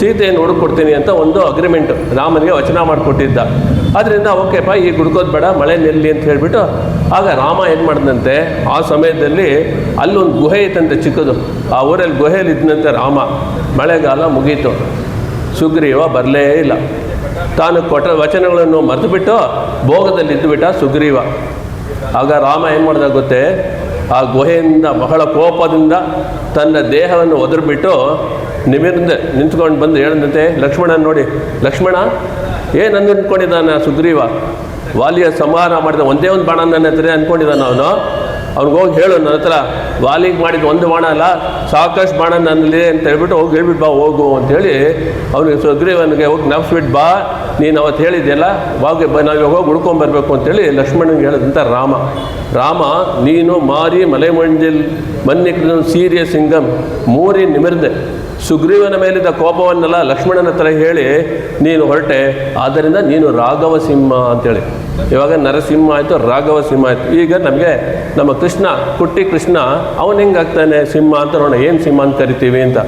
ಸೀತೆಯನ್ನು ಹುಡುಕೊಡ್ತೀನಿ ಅಂತ ಒಂದು ಅಗ್ರಿಮೆಂಟು ರಾಮನಿಗೆ ವಚನ ಮಾಡಿಕೊಟ್ಟಿದ್ದ. ಆದ್ದರಿಂದ ಓಕೆಪ್ಪ, ಈಗ ಹುಡುಕೋದು ಬೇಡ, ಮಳೆ ನಿಲ್ಲಿ ಅಂತ ಹೇಳಿಬಿಟ್ಟು ಆಗ ರಾಮ ಏನು ಮಾಡಿದಂತೆ, ಆ ಸಮಯದಲ್ಲಿ ಅಲ್ಲೊಂದು ಗುಹೆ ಇತ್ತಂತೆ ಚಿಕ್ಕದು. ಆ ಊರಲ್ಲಿ ಗುಹೆಯಲ್ಲಿ ಇದ್ದಂತೆ ರಾಮ. ಮಳೆಗಾಲ ಮುಗೀತು, ಸುಗ್ರೀವ ಬರಲೇ ಇಲ್ಲ. ತಾನು ಕೊಟ್ಟ ವಚನಗಳನ್ನು ಮರೆತುಬಿಟ್ಟು ಭೋಗದಲ್ಲಿ ಇದ್ದುಬಿಟ್ಟ ಸುಗ್ರೀವ. ಆಗ ರಾಮ ಏನು ಮಾಡ್ದ ಗೊತ್ತೇ, ಆ ಗುಹೆಯಿಂದ ಬಹಳ ಕೋಪದಿಂದ ತನ್ನ ದೇಹವನ್ನು ಒದರ್ಬಿಟ್ಟು ನಿಂತ್ಕೊಂಡು ಬಂದು ಹೇಳಿದಂತೆ ಲಕ್ಷ್ಮಣನ ನೋಡಿ, ಲಕ್ಷ್ಮಣ ಏನಂದು ಅಂದ್ಕೊಂಡಿದ್ದಾನೆ ಸುಗ್ರೀವ, ವಾಲಿಯ ಸಂಹಾರ ಮಾಡಿದ ಒಂದೇ ಒಂದು ಬಾಣ ನನ್ನ ಹತ್ರ ಅಂದ್ಕೊಂಡಿದ್ದಾನೆ ಅವನು. ಅವ್ನಿಗೋಗಿ ಹೇಳು, ನನ್ನ ಹತ್ರ ವಾಲಿಗೆ ಮಾಡಿದ ಒಂದು ಬಾಣ ಅಲ್ಲ, ಸಾಕಷ್ಟು ಬಾಣ ನನ್ನಲ್ಲಿ ಅಂತ ಹೇಳ್ಬಿಟ್ಟು ಹೋಗಿ ಹೇಳ್ಬಿಟ್ಟು ಬಾ ಹೋಗು ಅಂತೇಳಿ ಅವನಿಗೆ ಸುಗ್ರೀವನಿಗೆ ಹೋಗಿ ನೆನಪಿಸ್ಬಿಟ್ಟು ಬಾ, ನೀನು ಅವತ್ತು ಹೇಳಿದ್ಯಲ್ಲ ನಾವು ಹೋಗಿ ಹುಡ್ಕೊಂಬರ್ಬೇಕು ಅಂತೇಳಿ ಲಕ್ಷ್ಮಣನಿಗೆ ಹೇಳಿದಂಥ ರಾಮ ನೀನು ಮಾರಿ ಮಲೆ ಮಂಜಿಲ್ ಮನ್ನಿಕ್ಕಿದ ಸೀರಿಯ ಸಿಂಗಂ ಮೂರಿ ನಿಮಿರ್ದೆ. ಸುಗ್ರೀವನ ಮೇಲಿದ್ದ ಕೋಪವನ್ನೆಲ್ಲ ಲಕ್ಷ್ಮಣನ ಹತ್ರ ಹೇಳಿ ನೀನು ಹೊರಟೆ, ಆದ್ದರಿಂದ ನೀನು ರಾಘವ ಸಿಂಹ ಅಂತೇಳಿ. ಇವಾಗ ನರಸಿಂಹ ಆಯಿತು, ರಾಘವ ಸಿಂಹ ಆಯಿತು. ಈಗ ನಮಗೆ ನಮ್ಮ ಕುಟ್ಟಿ ಕೃಷ್ಣ ಅವನು ಹೆಂಗಾಗ್ತಾನೆ ಸಿಂಹ ಅಂತ ನೋಡೋಣ. ಏನು ಸಿಂಹ ಅಂತ ಕರಿತೀವಿ ಅಂತ.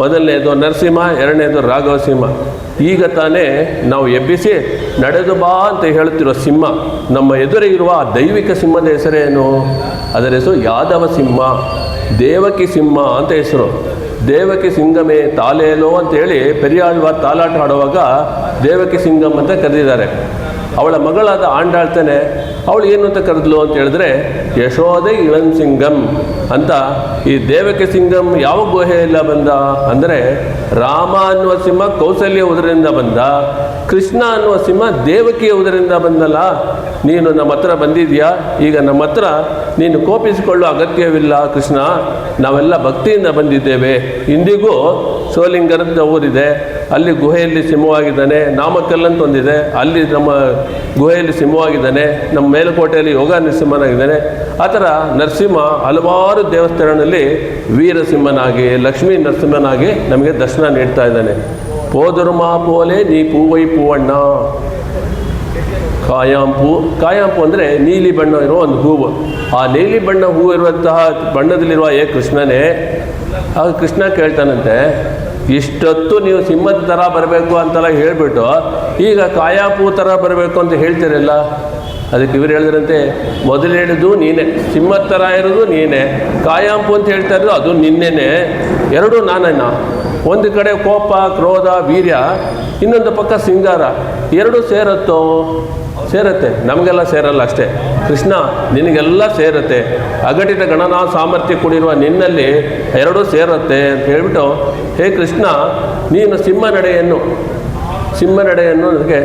ಮೊದಲನೇದು ನರಸಿಂಹ, ಎರಡನೇದು ರಾಘವ ಸಿಂಹ. ಈಗ ತಾನೇ ನಾವು ಎಬ್ಬಿಸಿ ನಡೆದು ಬಾ ಅಂತ ಹೇಳುತ್ತಿರುವ ಸಿಂಹ, ನಮ್ಮ ಎದುರಿಗಿರುವ ಆ ದೈವಿಕ ಸಿಂಹದ ಹೆಸರೇನು? ಅದರ ಹೆಸರು ಯಾದವ ಸಿಂಹ, ದೇವಕಿ ಸಿಂಹ ಅಂತ ಹೆಸರು. ದೇವಕಿ ಸಿಂಗಮೇ ತಾಲೇಲೋ ಅಂತೇಳಿ ಪೆರಿಯಾಳ್ವಾರ್ ತಾಲಾಟ ಹಾಡುವಾಗ ದೇವಕಿ ಸಿಂಗಮ್ ಅಂತ ಕರೆದಿದ್ದಾರೆ. ಅವಳ ಮಗಳಾದ ಆಂಡಾಳ್ತಾನೆ, ಅವಳು ಏನು ಅಂತ ಕರೆದ್ಲು ಅಂತ ಹೇಳಿದ್ರೆ ಯಶೋದೆ ಇಳನ್ ಸಿಂಗಮ್ ಅಂತ. ಈ ದೇವಕಿ ಸಿಂಗಮ್ ಯಾವ ಗುಹೆಯೆಲ್ಲ ಬಂದ ಅಂದರೆ ರಾಮ ಅನ್ನುವ ಸಿಂಹ ಕೌಸಲ್ಯ ಉದರಿಂದ ಬಂದ, ಕೃಷ್ಣ ಅನ್ನುವ ಸಿಂಹ ದೇವಕಿಯ ಉದರಿಂದ ಬಂದಲ್ಲ. ನೀನು ನಮ್ಮ ಹತ್ರ ಬಂದಿದ್ಯಾ, ಈಗ ನಮ್ಮ ಹತ್ರ ನೀನು ಕೋಪಿಸಿಕೊಳ್ಳುವ ಅಗತ್ಯವಿಲ್ಲ ಕೃಷ್ಣ, ನಾವೆಲ್ಲ ಭಕ್ತಿಯಿಂದ ಬಂದಿದ್ದೇವೆ. ಇಂದಿಗೂ ಸೋಲಿಂಗರದ ಊರಿದೆ, ಅಲ್ಲಿ ಗುಹೆಯಲ್ಲಿ ಸಿಂಹವಾಗಿದ್ದಾನೆ. ನಾಮಕ್ಕಲ್ ಅಂತ ಒಂದಿದೆ, ಅಲ್ಲಿ ನಮ್ಮ ಗುಹೆಯಲ್ಲಿ ಸಿಂಹವಾಗಿದ್ದಾನೆ. ನಮ್ಮ ಮೇಲುಕೋಟೆಯಲ್ಲಿ ಯೋಗ ನರಸಿಂಹನಾಗಿದ್ದಾನೆ. ಆ ಥರ ನರಸಿಂಹ ಹಲವಾರು ದೇವಸ್ಥಾನಗಳಲ್ಲಿ ವೀರಸಿಂಹನಾಗಿ ಲಕ್ಷ್ಮೀ ನರಸಿಂಹನಾಗಿ ನಮಗೆ ದರ್ಶನ ನೀಡ್ತಾ ಇದ್ದಾನೆ. ಪೋದುರ್ಮಾ ಪೋಲೆ ನೀ ಪೂವೈ ಪೂವಣ್ಣ. ಕಾಯಾಂಪು ಅಂದರೆ ನೀಲಿ ಬಣ್ಣ ಇರುವ ಒಂದು ಹೂವು. ಆ ನೀಲಿ ಬಣ್ಣ ಹೂವು ಇರುವಂತಹ ಬಣ್ಣದಲ್ಲಿರುವ ಕೃಷ್ಣನೇ. ಆಗ ಕೃಷ್ಣ ಕೇಳ್ತಾನಂತೆ, ಇಷ್ಟೊತ್ತು ನೀವು ಸಿಂಹದ ಥರ ಬರಬೇಕು ಅಂತೆಲ್ಲ ಹೇಳಿಬಿಟ್ಟು ಈಗ ಕಾಯಾಪು ಥರ ಬರಬೇಕು ಅಂತ ಹೇಳ್ತೀರಲ್ಲ. ಅದಕ್ಕೆ ಇವರು ಹೇಳಿದ್ರಂತೆ, ಮೊದಲು ಹೇಳಿದ್ದು ನೀನೇ, ಸಿಂಹದ ಥರ ಇರೋದು ನೀನೇ, ಕಾಯಾಂಪು ಅಂತ ಹೇಳ್ತಾ ಇರೋದು ಅದು ನಿನ್ನೆನೆ. ಎರಡೂ ನಾನೇನ. ಒಂದು ಕಡೆ ಕೋಪ, ಕ್ರೋಧ, ವೀರ್ಯ, ಇನ್ನೊಂದು ಪಕ್ಕ ಸಿಂಗಾರ, ಎರಡೂ ಸೇರತ್ತೋ ಸೇರುತ್ತೆ, ನಮಗೆಲ್ಲ ಸೇರಲ್ಲ ಅಷ್ಟೇ. ಕೃಷ್ಣ ನಿನಗೆಲ್ಲ ಸೇರುತ್ತೆ, ಅಘಟಿತ ಗಣನಾ ಸಾಮರ್ಥ್ಯ ಕೂಡಿರುವ ನಿನ್ನಲ್ಲಿ ಎರಡೂ ಸೇರುತ್ತೆ ಅಂತ ಹೇಳಿಬಿಟ್ಟು, ಹೇ ಕೃಷ್ಣ ನೀನು ಸಿಂಹನಡೆಯನ್ನು ನನಗೆ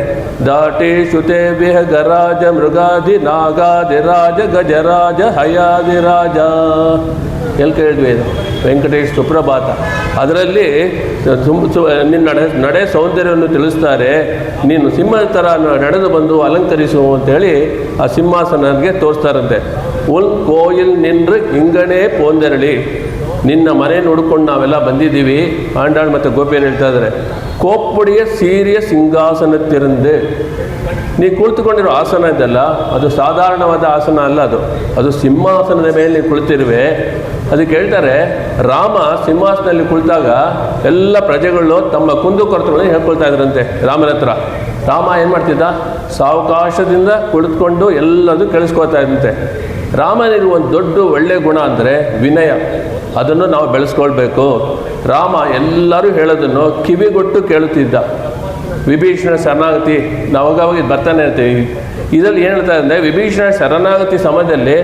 ದಾಟಿ ಶುತೆ ವಿಹ ಗರಾಜ ಮೃಗಾದಿ ನಾಗಾದಿರಾಜ ಗಜರಾಜ ಹಯಾದಿರಾಜ ಎಲ್ಲಿ ಕೇಳಿದ್ವಿ ಇದು ವೆಂಕಟೇಶ್ ಸುಪ್ರಭಾತ. ಅದರಲ್ಲಿ ನಿನ್ನ ನಡೆ ಸೌಂದರ್ಯವನ್ನು ತಿಳಿಸ್ತಾರೆ. ನೀನು ಸಿಂಹದ ಥರ ನಡೆದು ಬಂದು ಅಲಂಕರಿಸು ಅಂತೇಳಿ ಆ ಸಿಂಹಾಸನಗೆ ತೋರಿಸ್ತಾರಂತೆ. ಉಲ್ ಕೋಯಿಲ್ ನಿನ್ರು ಇಂಗಣೆ ಪೋಂದರಳಿ, ನಿನ್ನ ಮನೆ ನೋಡ್ಕೊಂಡು ನಾವೆಲ್ಲ ಬಂದಿದ್ದೀವಿ. ಆಂಡಾಳ್ ಮತ್ತು ಗೋಪಿಯರು ಹೇಳ್ತಾ ಇದ್ದಾರೆ, ಕೋಪ್ಪುಡಿಯ ಸೀರಿಯ ಸಿಂಹಾಸನತ್ತಿರಂದು, ನೀ ಕುಳಿತುಕೊಂಡಿರೋ ಆಸನ ಇದೆಲ್ಲ ಅದು ಸಾಧಾರಣವಾದ ಆಸನ ಅಲ್ಲ, ಅದು ಸಿಂಹಾಸನದ ಮೇಲೆ ನೀವು ಕುಳಿತಿರುವೆ. ಅದಕ್ಕೆ ಹೇಳ್ತಾರೆ, ರಾಮ ಸಿಂಹಾಸನದಲ್ಲಿ ಕುಳಿತಾಗ ಎಲ್ಲ ಪ್ರಜೆಗಳು ತಮ್ಮ ಕುಂದುಕೊರತೆಗಳನ್ನು ಹೇಳ್ಕೊಳ್ತಾ ಇದ್ರಂತೆ ರಾಮನ ಹತ್ರ. ರಾಮ ಏನು ಮಾಡ್ತಿದ್ದ, ಸಾವಕಾಶದಿಂದ ಕುಳಿತುಕೊಂಡು ಎಲ್ಲದೂ ಕೇಳಿಸ್ಕೊಳ್ತಾ ಇದ್ದಂತೆ. ರಾಮನಿಗೆ ಒಂದು ದೊಡ್ಡ ಒಳ್ಳೆಯ ಗುಣ ಅಂದರೆ ವಿನಯ, ಅದನ್ನು ನಾವು ಬೆಳೆಸ್ಕೊಳ್ಬೇಕು. ರಾಮ ಎಲ್ಲರೂ ಹೇಳೋದನ್ನು ಕಿವಿಗೊಟ್ಟು ಕೇಳುತ್ತಿದ್ದ. ವಿಭೀಷಣ ಶರಣಾಗತಿ ನಾವಾಗವಾಗ ಇದು ಬರ್ತಾನೆ ಇರ್ತೀವಿ. ಇದರಲ್ಲಿ ಏನು ಹೇಳ್ತಾ ಅಂದರೆ, ವಿಭೀಷಣ ಶರಣಾಗತಿ ಸಮಯದಲ್ಲಿ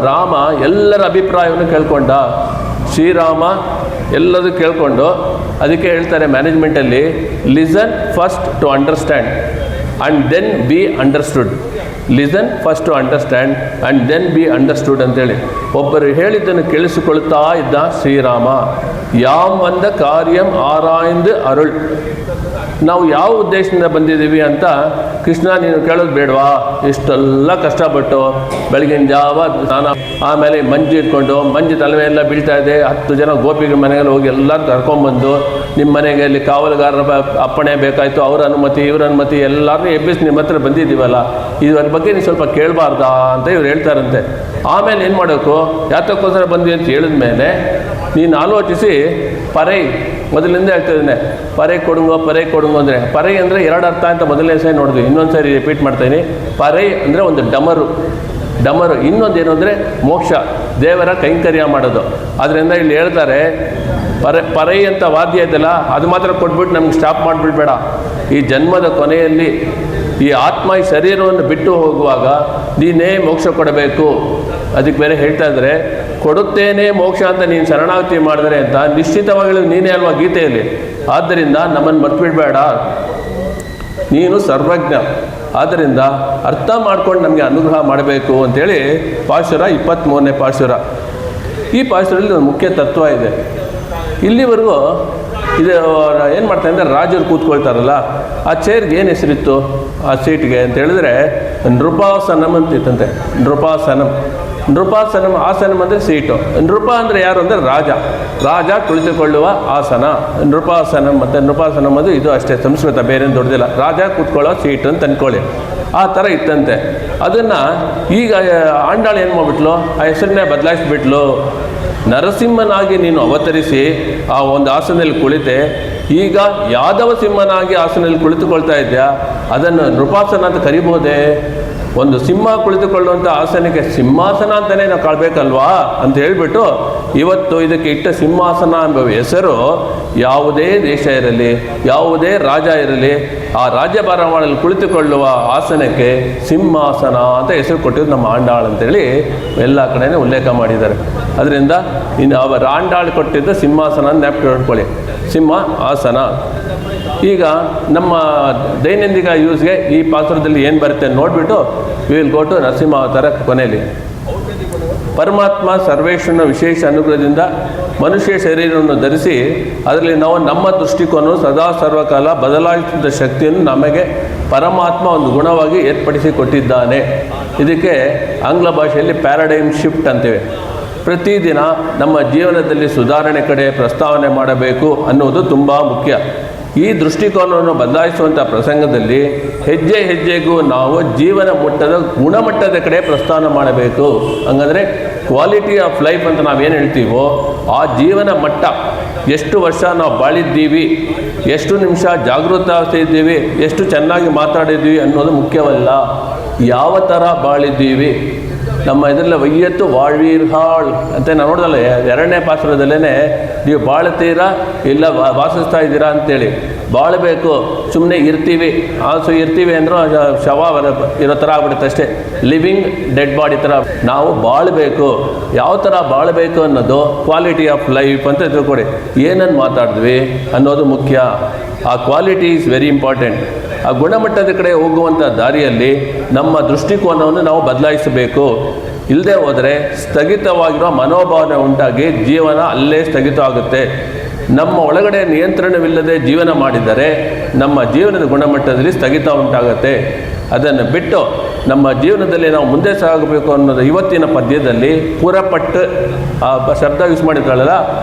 ರಾಮ ಎಲ್ಲರ ಅಭಿಪ್ರಾಯವನ್ನು ಕೇಳ್ಕೊಂಡ. ಶ್ರೀರಾಮ ಎಲ್ಲದೂ ಕೇಳಿಕೊಂಡು, ಅದಕ್ಕೆ ಹೇಳ್ತಾರೆ ಮ್ಯಾನೇಜ್ಮೆಂಟಲ್ಲಿ, listen first to understand and then be understood. Listen first to understand and then be understood ಅಂತೇಳಿ ಒಬ್ಬರು ಹೇಳಿದ್ದನ್ನು ಕೇಳಿಸಿಕೊಳ್ತಾ ಇದ್ದ ಶ್ರೀರಾಮ. ಯಾಮ್ ಅಂದ ಕಾರ್ಯಂ ಆರಾಯ್ದು ಅರುಳ್, ನಾವು ಯಾವ ಉದ್ದೇಶದಿಂದ ಬಂದಿದ್ದೀವಿ ಅಂತ ಕೃಷ್ಣ ನೀನು ಕೇಳೋದು ಬೇಡವಾ? ಇಷ್ಟೆಲ್ಲ ಕಷ್ಟಪಟ್ಟು ಬೆಳಗಿನ ಜಾವ ಸ್ನಾನ, ಆಮೇಲೆ ಮಂಜು ಇಟ್ಕೊಂಡು ಮಂಜು ತಲೆ ಎಲ್ಲ ಬೀಳ್ತಾ ಇದೆ, 10 ಜನ ಗೋಪಿಗಳ ಮನೆಗೆ ಹೋಗಿ ಎಲ್ಲರೂ ಕರ್ಕೊಂಡ್ಬಂದು ನಿಮ್ಮ ಮನೆಗೆ ಅಲ್ಲಿ ಕಾವಲುಗಾರರ ಅಪ್ಪಣೆ ಬೇಕಾಯಿತು, ಅವ್ರ ಅನುಮತಿ ಇವ್ರ ಅನುಮತಿ ಎಲ್ಲರೂ ಎಬ್ಬಿಸಿ ನಿಮ್ಮ ಹತ್ರ ಬಂದಿದ್ದೀವಲ್ಲ, ಇದ್ರ ಬಗ್ಗೆ ನೀವು ಸ್ವಲ್ಪ ಕೇಳಬಾರ್ದಾ ಅಂತ ಇವ್ರು ಹೇಳ್ತಾರಂತೆ. ಆಮೇಲೆ ಏನು ಮಾಡಬೇಕು, ಯಾತಕ್ಕೋಸ್ಕರ ಬಂದ್ವಿ ಅಂತ ಹೇಳಿದ ಮೇಲೆ ನೀನು ಆಲೋಚಿಸಿ ಪರೈ, ಮೊದಲಿಂದ ಹೇಳ್ತಿದ್ದೇನೆ ಪರೈ ಕೊಡುಂಗು ಅಂದರೆ, ಪರೈ ಅಂದರೆ 2 ಅರ್ಥ ಅಂತ ಮೊದಲನೇ ಸಾರಿ ನೋಡಿದ್ವಿ, ಇನ್ನೊಂದು ಸಾರಿ ರಿಪೀಟ್ ಮಾಡ್ತಾಯಿನಿ. ಪರೈ ಅಂದರೆ ಒಂದು ಡಮರು, ಇನ್ನೊಂದೇನು ಅಂದರೆ ಮೋಕ್ಷ, ದೇವರ ಕೈಂಕರ್ಯ ಮಾಡೋದು. ಅದರಿಂದ ಇಲ್ಲಿ ಹೇಳ್ತಾರೆ ಪರೈ ಅಂತ ವಾದ್ಯ ಇದೆಯಲ್ಲ ಅದು ಮಾತ್ರ ಕೊಟ್ಬಿಟ್ಟು ನಮ್ಗೆ ಸ್ಟಾಪ್ ಮಾಡಿಬಿಡ್ಬೇಡ. ಈ ಜನ್ಮದ ಕೊನೆಯಲ್ಲಿ ಈ ಆತ್ಮ ಈ ಶರೀರವನ್ನು ಬಿಟ್ಟು ಹೋಗುವಾಗ ನೀನೇ ಮೋಕ್ಷ ಕೊಡಬೇಕು. ಅದಕ್ಕೆ ಬೇರೆ ಹೇಳ್ತಾ ಇದ್ದಾರೆ, ಕೊಡುತ್ತೇನೆ ಮೋಕ್ಷ ಅಂತ ನೀನು ಶರಣಾಗತಿ ಮಾಡಿದರೆ ಅಂತ ನಿಶ್ಚಿತವಾಗಿ ನೀನೇ ಅಲ್ವಾ ಗೀತೆಯಲ್ಲಿ. ಆದ್ದರಿಂದ ನಮ್ಮನ್ನು ಮರ್ತ್ಬಿಡಬೇಡ, ನೀನು ಸರ್ವಜ್ಞ, ಆದ್ದರಿಂದ ಅರ್ಥ ಮಾಡ್ಕೊಂಡು ನಮಗೆ ಅನುಗ್ರಹ ಮಾಡಬೇಕು ಅಂಥೇಳಿ ಪಾಶುರ 23ನೇ ಪಾಶುರ. ಈ ಪಾಶುರಲ್ಲಿ ಒಂದು ಮುಖ್ಯ ತತ್ವ ಇದೆ. ಇಲ್ಲಿವರೆಗೂ ಇದು ಏನು ಮಾಡ್ತಾರೆ ಅಂದರೆ, ರಾಜರು ಕೂತ್ಕೊಳ್ತಾರಲ್ಲ ಆ ಚೇರ್ಗೆ ಏನು ಹೆಸರಿತ್ತು ಆ ಸೀಟ್ಗೆ ಅಂತ ಹೇಳಿದ್ರೆ ನೃಪಾಸನಂ ಅಂತಿತ್ತಂತೆ. ನೃಪಾಸನಂ ಆಸನಂ ಅಂದರೆ ಸೀಟು. ನೃಪ ಅಂದರೆ ಯಾರು ಅಂದರೆ ರಾಜ ಕುಳಿತುಕೊಳ್ಳುವ ಆಸನ ನೃಪಾಸನಂ. ಮತ್ತು ನೃಪಾಸನಂ ಅದು ಇದು ಅಷ್ಟೇ, ಸಂಸ್ಕೃತ, ಬೇರೇನು ದೊಡ್ಡದಿಲ್ಲ. ರಾಜ ಕೂತ್ಕೊಳ್ಳೋ ಸೀಟು ಅಂತ ಅಂದ್ಕೊಳ್ಳಿ. ಆ ಥರ ಇತ್ತಂತೆ. ಅದನ್ನು ಈಗ ಆಂಡಾಳು ಏನು ಮಾಡಿಬಿಟ್ಲು, ಆ ಹೆಸರನ್ನೇ ಬದಲಾಯಿಸಿಬಿಟ್ಲು. ನರಸಿಂಹನಾಗಿ ನೀನು ಅವತರಿಸಿ ಆ ಒಂದು ಆಸನದಲ್ಲಿ ಕುಳಿತೆ, ಈಗ ಯಾದವ ಸಿಂಹನಾಗಿ ಆಸನದಲ್ಲಿ ಕುಳಿತುಕೊಳ್ತಾ ಇದ್ಯಾ, ಅದನ್ನು ನೃಪಾಸನ ಅಂತ ಕರಿಬೋದೇ? ಒಂದು ಸಿಂಹ ಕುಳಿತುಕೊಳ್ಳುವಂಥ ಆಸನಕ್ಕೆ ಸಿಂಹಾಸನ ಅಂತಲೇ ನಾವು ಕಾಣಬೇಕಲ್ವಾ ಅಂತ ಹೇಳಿಬಿಟ್ಟು ಇವತ್ತು ಇದಕ್ಕೆ ಇಟ್ಟ ಸಿಂಹಾಸನ ಎಂಬ ಹೆಸರು ಯಾವುದೇ ದೇಶ ಇರಲಿ, ಯಾವುದೇ ರಾಜ ಇರಲಿ, ಆ ರಾಜ್ಯಭಾರ ಮಾಡಲು ಕುಳಿತುಕೊಳ್ಳುವ ಆಸನಕ್ಕೆ ಸಿಂಹಾಸನ ಅಂತ ಹೆಸರು ಕೊಟ್ಟಿದ್ದು ನಮ್ಮ ಆಂಡಾಳ್ ಅಂತೇಳಿ ಎಲ್ಲ ಕಡೆಯೂ ಉಲ್ಲೇಖ ಮಾಡಿದ್ದಾರೆ. ಅದರಿಂದ ಇನ್ನು ಅವರ ಆಂಡಾಳು ಕೊಟ್ಟಿದ್ದ ಸಿಂಹಾಸನ ಜ್ಞಾಪಕ ಇಟ್ಕೊಳ್ಳಿ, ಸಿಂಹ ಆಸನ. ಈಗ ನಮ್ಮ ದೈನಂದಿನ ಯೂಸ್ಗೆ ಈ ಪಾತ್ರದಲ್ಲಿ ಏನು ಬರುತ್ತೆ ನೋಡಿಬಿಟ್ಟು ವಿಲ್ ಗೋ ಟು ನರಸಿಂಹ ಅವತಾರ ಕೊನೆಯಲ್ಲಿ. ಪರಮಾತ್ಮ ಸರ್ವೇಶ್ವರನ ವಿಶೇಷ ಅನುಗ್ರಹದಿಂದ ಮನುಷ್ಯ ಶರೀರವನ್ನು ಧರಿಸಿ ಅದರಲ್ಲಿ ನಾವು ನಮ್ಮ ದೃಷ್ಟಿಕೋನವನ್ನು ಸದಾ ಸರ್ವಕಾಲ ಬದಲಾಯಿಸಿದ ಶಕ್ತಿಯನ್ನು ನಮಗೆ ಪರಮಾತ್ಮ ಒಂದು ಗುಣವಾಗಿ ಏರ್ಪಡಿಸಿಕೊಟ್ಟಿದ್ದಾನೆ. ಇದಕ್ಕೆ ಆಂಗ್ಲ ಭಾಷೆಯಲ್ಲಿ ಪ್ಯಾರಾಡೈಮ್ ಶಿಫ್ಟ್ ಅಂತೀವಿ. ಪ್ರತಿದಿನ ನಮ್ಮ ಜೀವನದಲ್ಲಿ ಸುಧಾರಣೆ ಕಡೆ ಪ್ರಸ್ತಾವನೆ ಮಾಡಬೇಕು ಅನ್ನುವುದು ತುಂಬ ಮುಖ್ಯ. ಈ ದೃಷ್ಟಿಕೋನವನ್ನು ಬದಲಾಯಿಸುವಂಥ ಪ್ರಸಂಗದಲ್ಲಿ ಹೆಜ್ಜೆ ಹೆಜ್ಜೆಗೂ ನಾವು ಜೀವನ ಗುಣಮಟ್ಟದ ಕಡೆ ಪ್ರಸ್ಥಾನ ಮಾಡಬೇಕು. ಹಂಗಂದರೆ ಕ್ವಾಲಿಟಿ ಆಫ್ ಲೈಫ್ ಅಂತ ನಾವೇನು ಹೇಳ್ತೀವೋ ಆ ಜೀವನ ಮಟ್ಟ, ಎಷ್ಟು ವರ್ಷ ನಾವು ಬಾಳಿದ್ದೀವಿ, ಎಷ್ಟು ನಿಮಿಷ ಜಾಗೃತಾವಸ್ಥೆ ಇದ್ದೀವಿ, ಎಷ್ಟು ಚೆನ್ನಾಗಿ ಮಾತಾಡಿದ್ದೀವಿ ಅನ್ನೋದು ಮುಖ್ಯವಲ್ಲ, ಯಾವ ಥರ ಬಾಳಿದ್ದೀವಿ. ನಮ್ಮ ಇದರಲ್ಲಿ ವೈಯತ್ತು ವಾಳ್ವೀರ್ ಹಾಳ್ ಅಂತ ನಾವು ನೋಡಿದಲ್ಲ 2ನೇ ಪಾತ್ರದಲ್ಲೇ ನೀವು ಬಾಳ್ತೀರಾ ಇಲ್ಲ ವಾಸಿಸ್ತಾ ಇದ್ದೀರಾ ಅಂತೇಳಿ. ಬಾಳಬೇಕು, ಸುಮ್ಮನೆ ಇರ್ತೀವಿ ಇರ್ತೀವಿ ಅಂದರೂ ಶವ ಇರೋ ಥರ ಆಗ್ಬಿಡುತ್ತೆ ಅಷ್ಟೇ, ಲಿವಿಂಗ್ ಡೆಡ್ ಬಾಡಿ ಥರ. ನಾವು ಬಾಳಬೇಕು, ಯಾವ ಥರ ಬಾಳಬೇಕು ಅನ್ನೋದು ಕ್ವಾಲಿಟಿ ಆಫ್ ಲೈಫ್ ಅಂತ ತಿಳ್ಕೊಡಿ. ಏನನ್ನು ಮಾತಾಡಿದ್ವಿ ಅನ್ನೋದು ಮುಖ್ಯ. ಆ ಕ್ವಾಲಿಟಿ ಈಸ್ ವೆರಿ ಇಂಪಾರ್ಟೆಂಟ್. ಆ ಗುಣಮಟ್ಟದ ಕಡೆ ಹೋಗುವಂಥ ದಾರಿಯಲ್ಲಿ ನಮ್ಮ ದೃಷ್ಟಿಕೋನವನ್ನು ನಾವು ಬದಲಾಯಿಸಬೇಕು. ಇಲ್ಲದೆ ಹೋದರೆ ಸ್ಥಗಿತವಾಗಿರೋ ಮನೋಭಾವನೆ ಉಂಟಾಗಿ ಜೀವನ ಅಲ್ಲೇ ಸ್ಥಗಿತ ಆಗುತ್ತೆ. ನಮ್ಮ ಒಳಗಡೆ ನಿಯಂತ್ರಣವಿಲ್ಲದೆ ಜೀವನ ಮಾಡಿದರೆ ನಮ್ಮ ಜೀವನದ ಗುಣಮಟ್ಟದಲ್ಲಿ ಸ್ಥಗಿತ ಉಂಟಾಗುತ್ತೆ. ಅದನ್ನು ಬಿಟ್ಟು ನಮ್ಮ ಜೀವನದಲ್ಲಿ ನಾವು ಮುಂದೆ ಸಾಗಬೇಕು ಅನ್ನೋದು ಇವತ್ತಿನ ಪದ್ಯದಲ್ಲಿ ಪುರಪಟ್ಟು ಆ ಶಬ್ದ ಯೂಸ್ ಮಾಡಿದ್ದಾಳಲ್ಲ,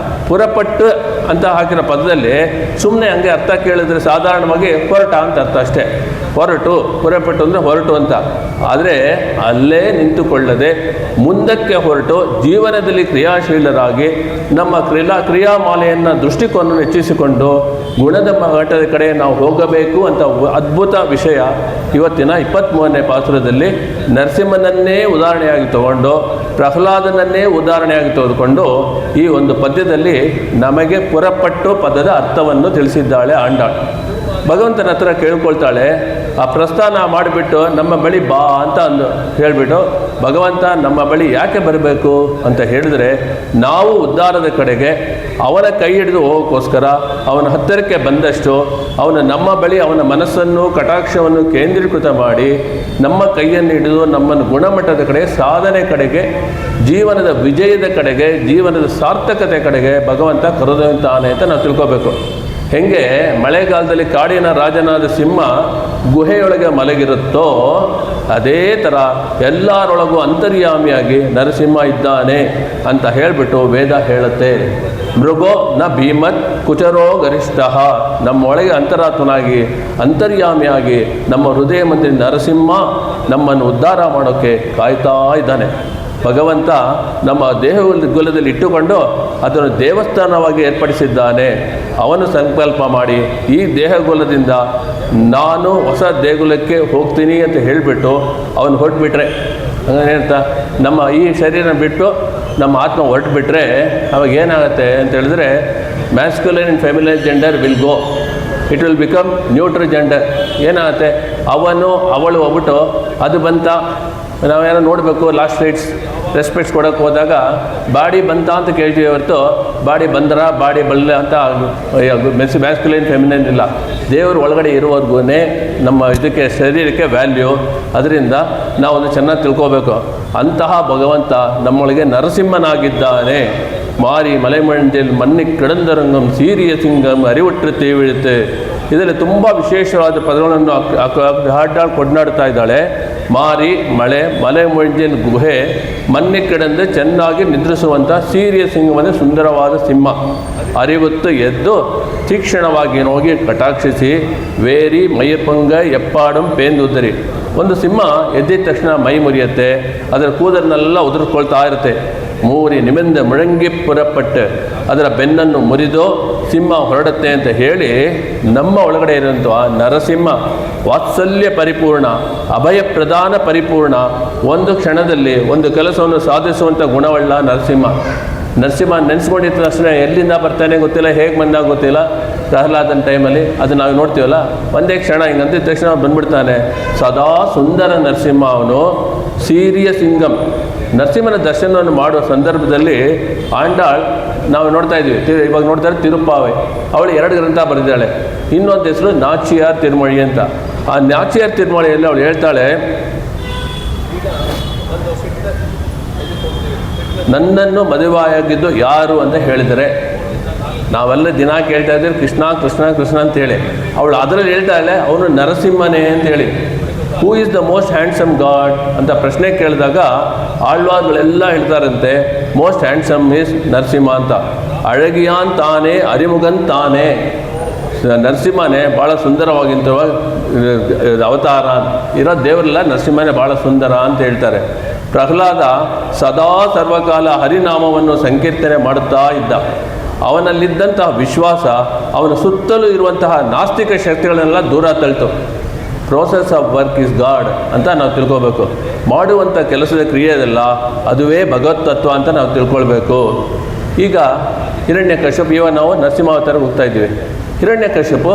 ಪುರಪಟ್ಟು ಅಂತ ಹಾಕಿರೋ ಪದದಲ್ಲಿ ಸುಮ್ಮನೆ ಹಂಗೆ ಅರ್ಥ ಕೇಳಿದ್ರೆ ಸಾಧಾರಣವಾಗಿ ಹೊರಟ ಅಂತ ಅರ್ಥ ಅಷ್ಟೇ. ಹೊರಟು, ಪುರಪಟ್ಟು ಅಂದರೆ ಹೊರಟು ಅಂತ. ಆದರೆ ಅಲ್ಲೇ ನಿಂತುಕೊಳ್ಳದೆ ಮುಂದಕ್ಕೆ ಹೊರಟು ಜೀವನದಲ್ಲಿ ಕ್ರಿಯಾಶೀಲರಾಗಿ ನಮ್ಮ ಕ್ರಿಯಾಮಾಲೆಯನ್ನು ದೃಷ್ಟಿಕೋನ ಹೆಚ್ಚಿಸಿಕೊಂಡು ಗುಣದ ಮಟ್ಟದ ಕಡೆ ನಾವು ಹೋಗಬೇಕು ಅಂತ ಅದ್ಭುತ ವಿಷಯ ಇವತ್ತಿನ 23ನೇ ಪಾಸುರದಲ್ಲಿ ನರಸಿಂಹನನ್ನೇ ಉದಾಹರಣೆಯಾಗಿ ತಗೊಂಡು ಪ್ರಹ್ಲಾದನನ್ನೇ ಉದಾಹರಣೆಯಾಗಿ ತೆಗೆದುಕೊಂಡು ಈ ಒಂದು ಪದ್ಯದಲ್ಲಿ ನಮಗೆ ಪುರಪಟ್ಟು ಪದದ ಅರ್ಥವನ್ನು ತಿಳಿಸಿದ್ದಾಳೆ ಆಂಡಾಳ್. ಭಗವಂತನ ಹತ್ರ ಕೇಳ್ಕೊಳ್ತಾಳೆ, ಆ ಪ್ರಸ್ಥಾನ ಮಾಡಿಬಿಟ್ಟು ನಮ್ಮ ಬಳಿ ಬಾ ಅಂತ ಹೇಳಿಬಿಟ್ಟು ಭಗವಂತ ನಮ್ಮ ಬಳಿ ಯಾಕೆ ಬರಬೇಕು ಅಂತ ಹೇಳಿದರೆ, ನಾವು ಉದ್ಧಾರದ ಕಡೆಗೆ ಅವನ ಕೈ ಹಿಡಿದು ಹೋಗೋಕ್ಕೋಸ್ಕರ ಅವನ ಹತ್ತಿರಕ್ಕೆ ಬಂದಷ್ಟು ನಮ್ಮ ಬಳಿ ಅವನ ಮನಸ್ಸನ್ನು ಕಟಾಕ್ಷವನ್ನು ಕೇಂದ್ರೀಕೃತ ಮಾಡಿ ನಮ್ಮ ಕೈಯನ್ನು ಹಿಡಿದು ನಮ್ಮನ್ನು ಗುಣಮಟ್ಟದ ಕಡೆ, ಸಾಧನೆ ಕಡೆಗೆ, ಜೀವನದ ವಿಜಯದ ಕಡೆಗೆ, ಜೀವನದ ಸಾರ್ಥಕತೆ ಕಡೆಗೆ ಭಗವಂತ ಕರೆದೊಯ್ತಾನೆ ಅಂತ ನಾವು ತಿಳ್ಕೋಬೇಕು. ಹೆಂಗೆ ಮಳೆಗಾಲದಲ್ಲಿ ಕಾಡಿನ ರಾಜನಾದ ಸಿಂಹ ಗುಹೆಯೊಳಗೆ ಮಲಗಿರುತ್ತೋ ಅದೇ ಥರ ಎಲ್ಲರೊಳಗೂ ಅಂತರ್ಯಾಮಿಯಾಗಿ ನರಸಿಂಹ ಇದ್ದಾನೆ ಅಂತ ಹೇಳಿಬಿಟ್ಟು ವೇದ ಹೇಳುತ್ತೆ. ಮೃಗೋ ನ ಭೀಮತ್ ಕುಚರೋ ಗರಿಷ್ಠ, ನಮ್ಮೊಳಗೆ ಅಂತರಾತ್ಮನಾಗಿ ಅಂತರ್ಯಾಮಿಯಾಗಿ ನಮ್ಮ ಹೃದಯ ಮಂದಿರ ನರಸಿಂಹ ನಮ್ಮನ್ನು ಉದ್ಧಾರ ಮಾಡೋಕ್ಕೆ ಕಾಯ್ತಾ ಇದ್ದಾನೆ. ಭಗವಂತ ನಮ್ಮ ದೇಹಗುಲದಲ್ಲಿ ಇಟ್ಟುಕೊಂಡು ಅದನ್ನು ದೇವಸ್ಥಾನವಾಗಿ ಏರ್ಪಡಿಸಿದ್ದಾನೆ. ಅವನು ಸಂಕಲ್ಪ ಮಾಡಿ ಈ ದೇಹಗುಲದಿಂದ ನಾನು ಹೊಸ ದೇಗುಲಕ್ಕೆ ಹೋಗ್ತೀನಿ ಅಂತ ಹೇಳಿಬಿಟ್ಟು ಅವನು ಹೊರಟ್ಬಿಟ್ರೆ, ಹಂಗೇನೆ ಅಂತ ನಮ್ಮ ಈ ಶರೀರ ಬಿಟ್ಟು ನಮ್ಮ ಆತ್ಮ ಹೊರಟುಬಿಟ್ರೆ ಅವಾಗ ಏನಾಗುತ್ತೆ ಅಂತ ಹೇಳಿದ್ರೆ, masculine and feminine gender will go, it will become neutral gender. ಏನಾಗುತ್ತೆ, ಅವನು ಅವಳು ಹೋಗ್ಬಿಟ್ಟು ಅದು ಬಂತ. ನಾವೇನೋ ನೋಡಬೇಕು, ಲಾಸ್ಟ್ ರೈಟ್ಸ್ ರೆಸ್ಪೆಕ್ಟ್ಸ್ ಕೊಡೋಕ್ಕೆ ಹೋದಾಗ ಬಾಡಿ ಬಂತ ಅಂತ ಕೇಳ್ತೀವಿ ಹೊರತು ಬಾಡಿ ಬಂದರ ಬಾಡಿ ಬಲ್ಲ ಅಂತ ಮ್ಯಾಸ್ಕ್ಯುಲೈನ್ ಫೆಮಿನೈನ್ ಇಲ್ಲ. ದೇವರು ಒಳಗಡೆ ಇರುವವರೆಗೂ ನಮ್ಮ ಇದಕ್ಕೆ ಶರೀರಕ್ಕೆ ವ್ಯಾಲ್ಯೂ. ಅದರಿಂದ ನಾವು ಅದು ಚೆನ್ನಾಗಿ ತಿಳ್ಕೋಬೇಕು. ಅಂತಹ ಭಗವಂತ ನಮ್ಮೊಳಗೆ ನರಸಿಂಹನಾಗಿದ್ದಾನೆ. ಮಾರಿ ಮಲೆಮಂಜಿಲ್ ಮನ್ನಿ ಕಿಡಂದರಂಗಂ ಸೀರಿಯ ಸಿಂಗಂ ಅರಿವುಟ್ರು ತೀವಿಳುತ್ತೆ. ಇದರಲ್ಲಿ ತುಂಬ ವಿಶೇಷವಾದ ಪದಗಳನ್ನು ಹಾಡಾಳು ಕೊಡ್ನಾಡ್ತಾ ಇದ್ದಾಳೆ. ಮಾರಿ ಮಳೆ, ಮಲೆ ಮುಂಜಿನ ಗುಹೆ, ಮನ್ನಿ ಕಿಡಂದು ಚೆನ್ನಾಗಿ ನಿದ್ರಿಸುವಂಥ ಸೀರಿಯ ಸಿಂಹವನ್ನು ಸುಂದರವಾದ ಸಿಂಹ ಅರಿವತ್ತು ಎದ್ದು ತೀಕ್ಷಣವಾಗಿ ಹೋಗಿ ಕಟಾಕ್ಷಿಸಿ ವೇರಿ ಮೈಯಪಂಗ ಎಪ್ಪಾಡಂ ಪೇಂದುದ್ದರಿ. ಒಂದು ಸಿಂಹ ಎದ್ದಿದ ತಕ್ಷಣ ಮೈ ಮುರಿಯುತ್ತೆ, ಅದರ ಕೂದಲನ್ನೆಲ್ಲ ಉದುರ್ಕೊಳ್ತಾ ಇರುತ್ತೆ. ಮೂರಿ ನಿಮಿಂದ ಮುಳಂಗಿ ಪುರಪಟ್ಟು ಅದರ ಬೆನ್ನನ್ನು ಮುರಿದು ಸಿಂಹ ಹೊರಡುತ್ತೆ ಅಂತ ಹೇಳಿ ನಮ್ಮ ಒಳಗಡೆ ಇರುವಂಥ ನರಸಿಂಹ ವಾತ್ಸಲ್ಯ ಪರಿಪೂರ್ಣ, ಅಭಯ ಪ್ರದಾನ ಪರಿಪೂರ್ಣ, ಒಂದು ಕ್ಷಣದಲ್ಲಿ ಒಂದು ಕೆಲಸವನ್ನು ಸಾಧಿಸುವಂಥ ಗುಣವುಳ್ಳ ನರಸಿಂಹ ನೆನೆಸ್ಕೊಂಡಿದ್ದ ತಕ್ಷಣ ಎಲ್ಲಿಂದ ಬರ್ತಾನೆ ಗೊತ್ತಿಲ್ಲ, ಹೇಗೆ ಬಂದಾಗ ಗೊತ್ತಿಲ್ಲ. ಪ್ರಹ್ಲಾದನ ಟೈಮಲ್ಲಿ ಅದು ನಾವು ನೋಡ್ತೀವಲ್ಲ, ಒಂದೇ ಕ್ಷಣ ಹಿಂಗೆ ಅಂದಿದ ತಕ್ಷಣ ಬಂದ್ಬಿಡ್ತಾನೆ. ಸದಾ ಸುಂದರ ನರಸಿಂಹ ಅವನು, ಸೀರಿಯ ಸಿಂಗಂ. ನರಸಿಂಹನ ದರ್ಶನವನ್ನು ಮಾಡುವ ಸಂದರ್ಭದಲ್ಲಿ ಆಂಡಾಳ್ ನಾವು ನೋಡ್ತಾ ಇದ್ವಿ, ಇವಾಗ ನೋಡ್ತಾರೆ ತಿರುಪ್ಪಾವೆ. ಅವಳು 2 ಗ್ರಂಥ ಬರೆದಿದ್ದಾಳೆ. ಇನ್ನೊಂದು ಹೆಸರು ನಾಚಿಯಾರ್ ತಿರುಮಳಿ ಅಂತ. ಆ ನಾಚಿಯಾರ್ ತಿರುಮಳಿಯಲ್ಲಿ ಅವಳು ಹೇಳ್ತಾಳೆ, ನನ್ನನ್ನು ಮದುವೆಯಾಗಿದ್ದು ಯಾರು ಅಂತ ಹೇಳಿದರೆ, ನಾವೆಲ್ಲ ದಿನ ಕೇಳ್ತಾ ಇದ್ದೀವಿ ಕೃಷ್ಣ ಕೃಷ್ಣ ಕೃಷ್ಣ ಅಂತೇಳಿ. ಅವಳು ಅದರಲ್ಲಿ ಹೇಳ್ತಾಳೆ ಅವನು ನರಸಿಂಹನೇ ಅಂತೇಳಿ. Who is the most handsome god ಅಂತ ಪ್ರಶ್ನೆ ಕೇಳಿದಾಗ ಆಳ್ವಾರ್ಗಳೆಲ್ಲ ಹೇಳ್ತಾರಂತೆ ಮೋಸ್ಟ್ ಹ್ಯಾಂಡ್ಸಮ್ ಈಸ್ ನರಸಿಂಹ ಅಂತ. ಅಳಗಿಯಾನ್ ತಾನೇ ಅರಿಮುಗನ್ ತಾನೇ, ನರಸಿಂಹನೇ ಭಾಳ ಸುಂದರವಾಗಿಂತ ಅವತಾರ ಇರೋ ದೇವರೆಲ್ಲ ನರಸಿಂಹನೇ ಭಾಳ ಸುಂದರ ಅಂತ ಹೇಳ್ತಾರೆ. ಪ್ರಹ್ಲಾದ ಸದಾ ಸರ್ವಕಾಲ ಹರಿನಾಮವನ್ನು ಸಂಕೀರ್ತನೆ ಮಾಡುತ್ತಾ ಇದ್ದ. ಅವನಲ್ಲಿದ್ದಂತಹ ವಿಶ್ವಾಸ ಅವನ ಸುತ್ತಲೂ ಇರುವಂತಹ ನಾಸ್ತಿಕ ಶಕ್ತಿಗಳನ್ನೆಲ್ಲ ದೂರ ತಳ್ತು. Process of work is God ಅಂತ ನಾವು ತಿಳ್ಕೊಬೇಕು. ಮಾಡುವಂಥ ಕೆಲಸದ ಕ್ರಿಯೆಯಲ್ಲ ಅದುವೇ ಭಗವತ್ ತತ್ವ ಅಂತ ನಾವು ತಿಳ್ಕೊಳ್ಬೇಕು. ಈಗ ಹಿರಣ್ಯಕಶ್ಯಪ, ಇವಾಗ ನಾವು ನರಸಿಂಹಾವತಾರಕ್ಕೆ ಹೋಗ್ತಾ ಇದ್ದೀವಿ. ಹಿರಣ್ಯಕಶ್ಯಪ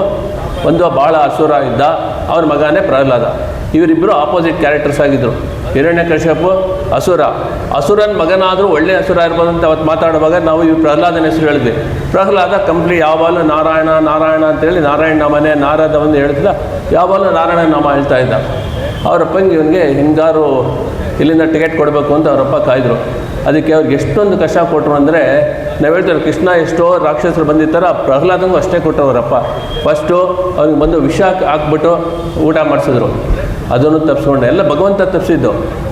ಒಂದು ಭಾಳ ಅಸುರ ಇದ್ದ, ಅವನ ಮಗನೇ ಪ್ರಹ್ಲಾದ. ಇವರಿಬ್ಬರು ಆಪೋಸಿಟ್ ಕ್ಯಾರೆಕ್ಟರ್ಸ್ ಆಗಿದ್ದರು. ಹಿರಣ್ಯಕಶ್ಯಪು ಅಸುರನ ಮಗನಾದರೂ ಒಳ್ಳೆ ಅಸುರ ಇರ್ಬೋದು ಅಂತ ಅವತ್ತು ಮಾತಾಡುವಾಗ ನಾವು ಇವ್ರು ಪ್ರಹ್ಲಾದನ ಹೆಸರು ಹೇಳಿದ್ವಿ. ಪ್ರಹ್ಲಾದ ಕಂಪ್ಲೀಟ್ ಯಾವಾಗಲೂ ನಾರಾಯಣ ನಾರಾಯಣ ಅಂತೇಳಿ ನಾರಾಯಣ ನಾಮನೇ ನಾರದ ಒಂದು ಹೇಳ್ತಿದ್ದ, ಯಾವಾಗಲೂ ನಾರಾಯಣ ನಾಮ ಹೇಳ್ತಾ ಇದ್ದ. ಅವರಪ್ಪಂಗೆ ಇವನಿಗೆ ಹಿಂಗಾರು ಇಲ್ಲಿಂದ ಟಿಕೆಟ್ ಕೊಡಬೇಕು ಅಂತ ಅವರಪ್ಪ ಕಾಯ್ದರು. ಅದಕ್ಕೆ ಅವ್ರಿಗೆ ಎಷ್ಟೊಂದು ಕಷ್ಟ ಕೊಟ್ಟರು ಅಂದರೆ, ನಾವು ಹೇಳ್ತಾರೆ ಕೃಷ್ಣ ಎಷ್ಟೋ ರಾಕ್ಷಸರು ಬಂದಿರ್ತಾರೆ, ಪ್ರಹ್ಲಾದಂಗೂ ಅಷ್ಟೇ ಕೊಟ್ಟರು ಅವರಪ್ಪ. ಫಸ್ಟು ಅವ್ನಿಗೆ ಬಂದು ವಿಷ ಹಾಕ್ಬಿಟ್ಟು ಊಟ ಮಾಡಿಸಿದ್ರು, ಅದನ್ನು ತಪ್ಪಿಸ್ಕೊಂಡೆ, ಎಲ್ಲ ಭಗವಂತ ತಪ್ಪಿಸಿದ್ದು.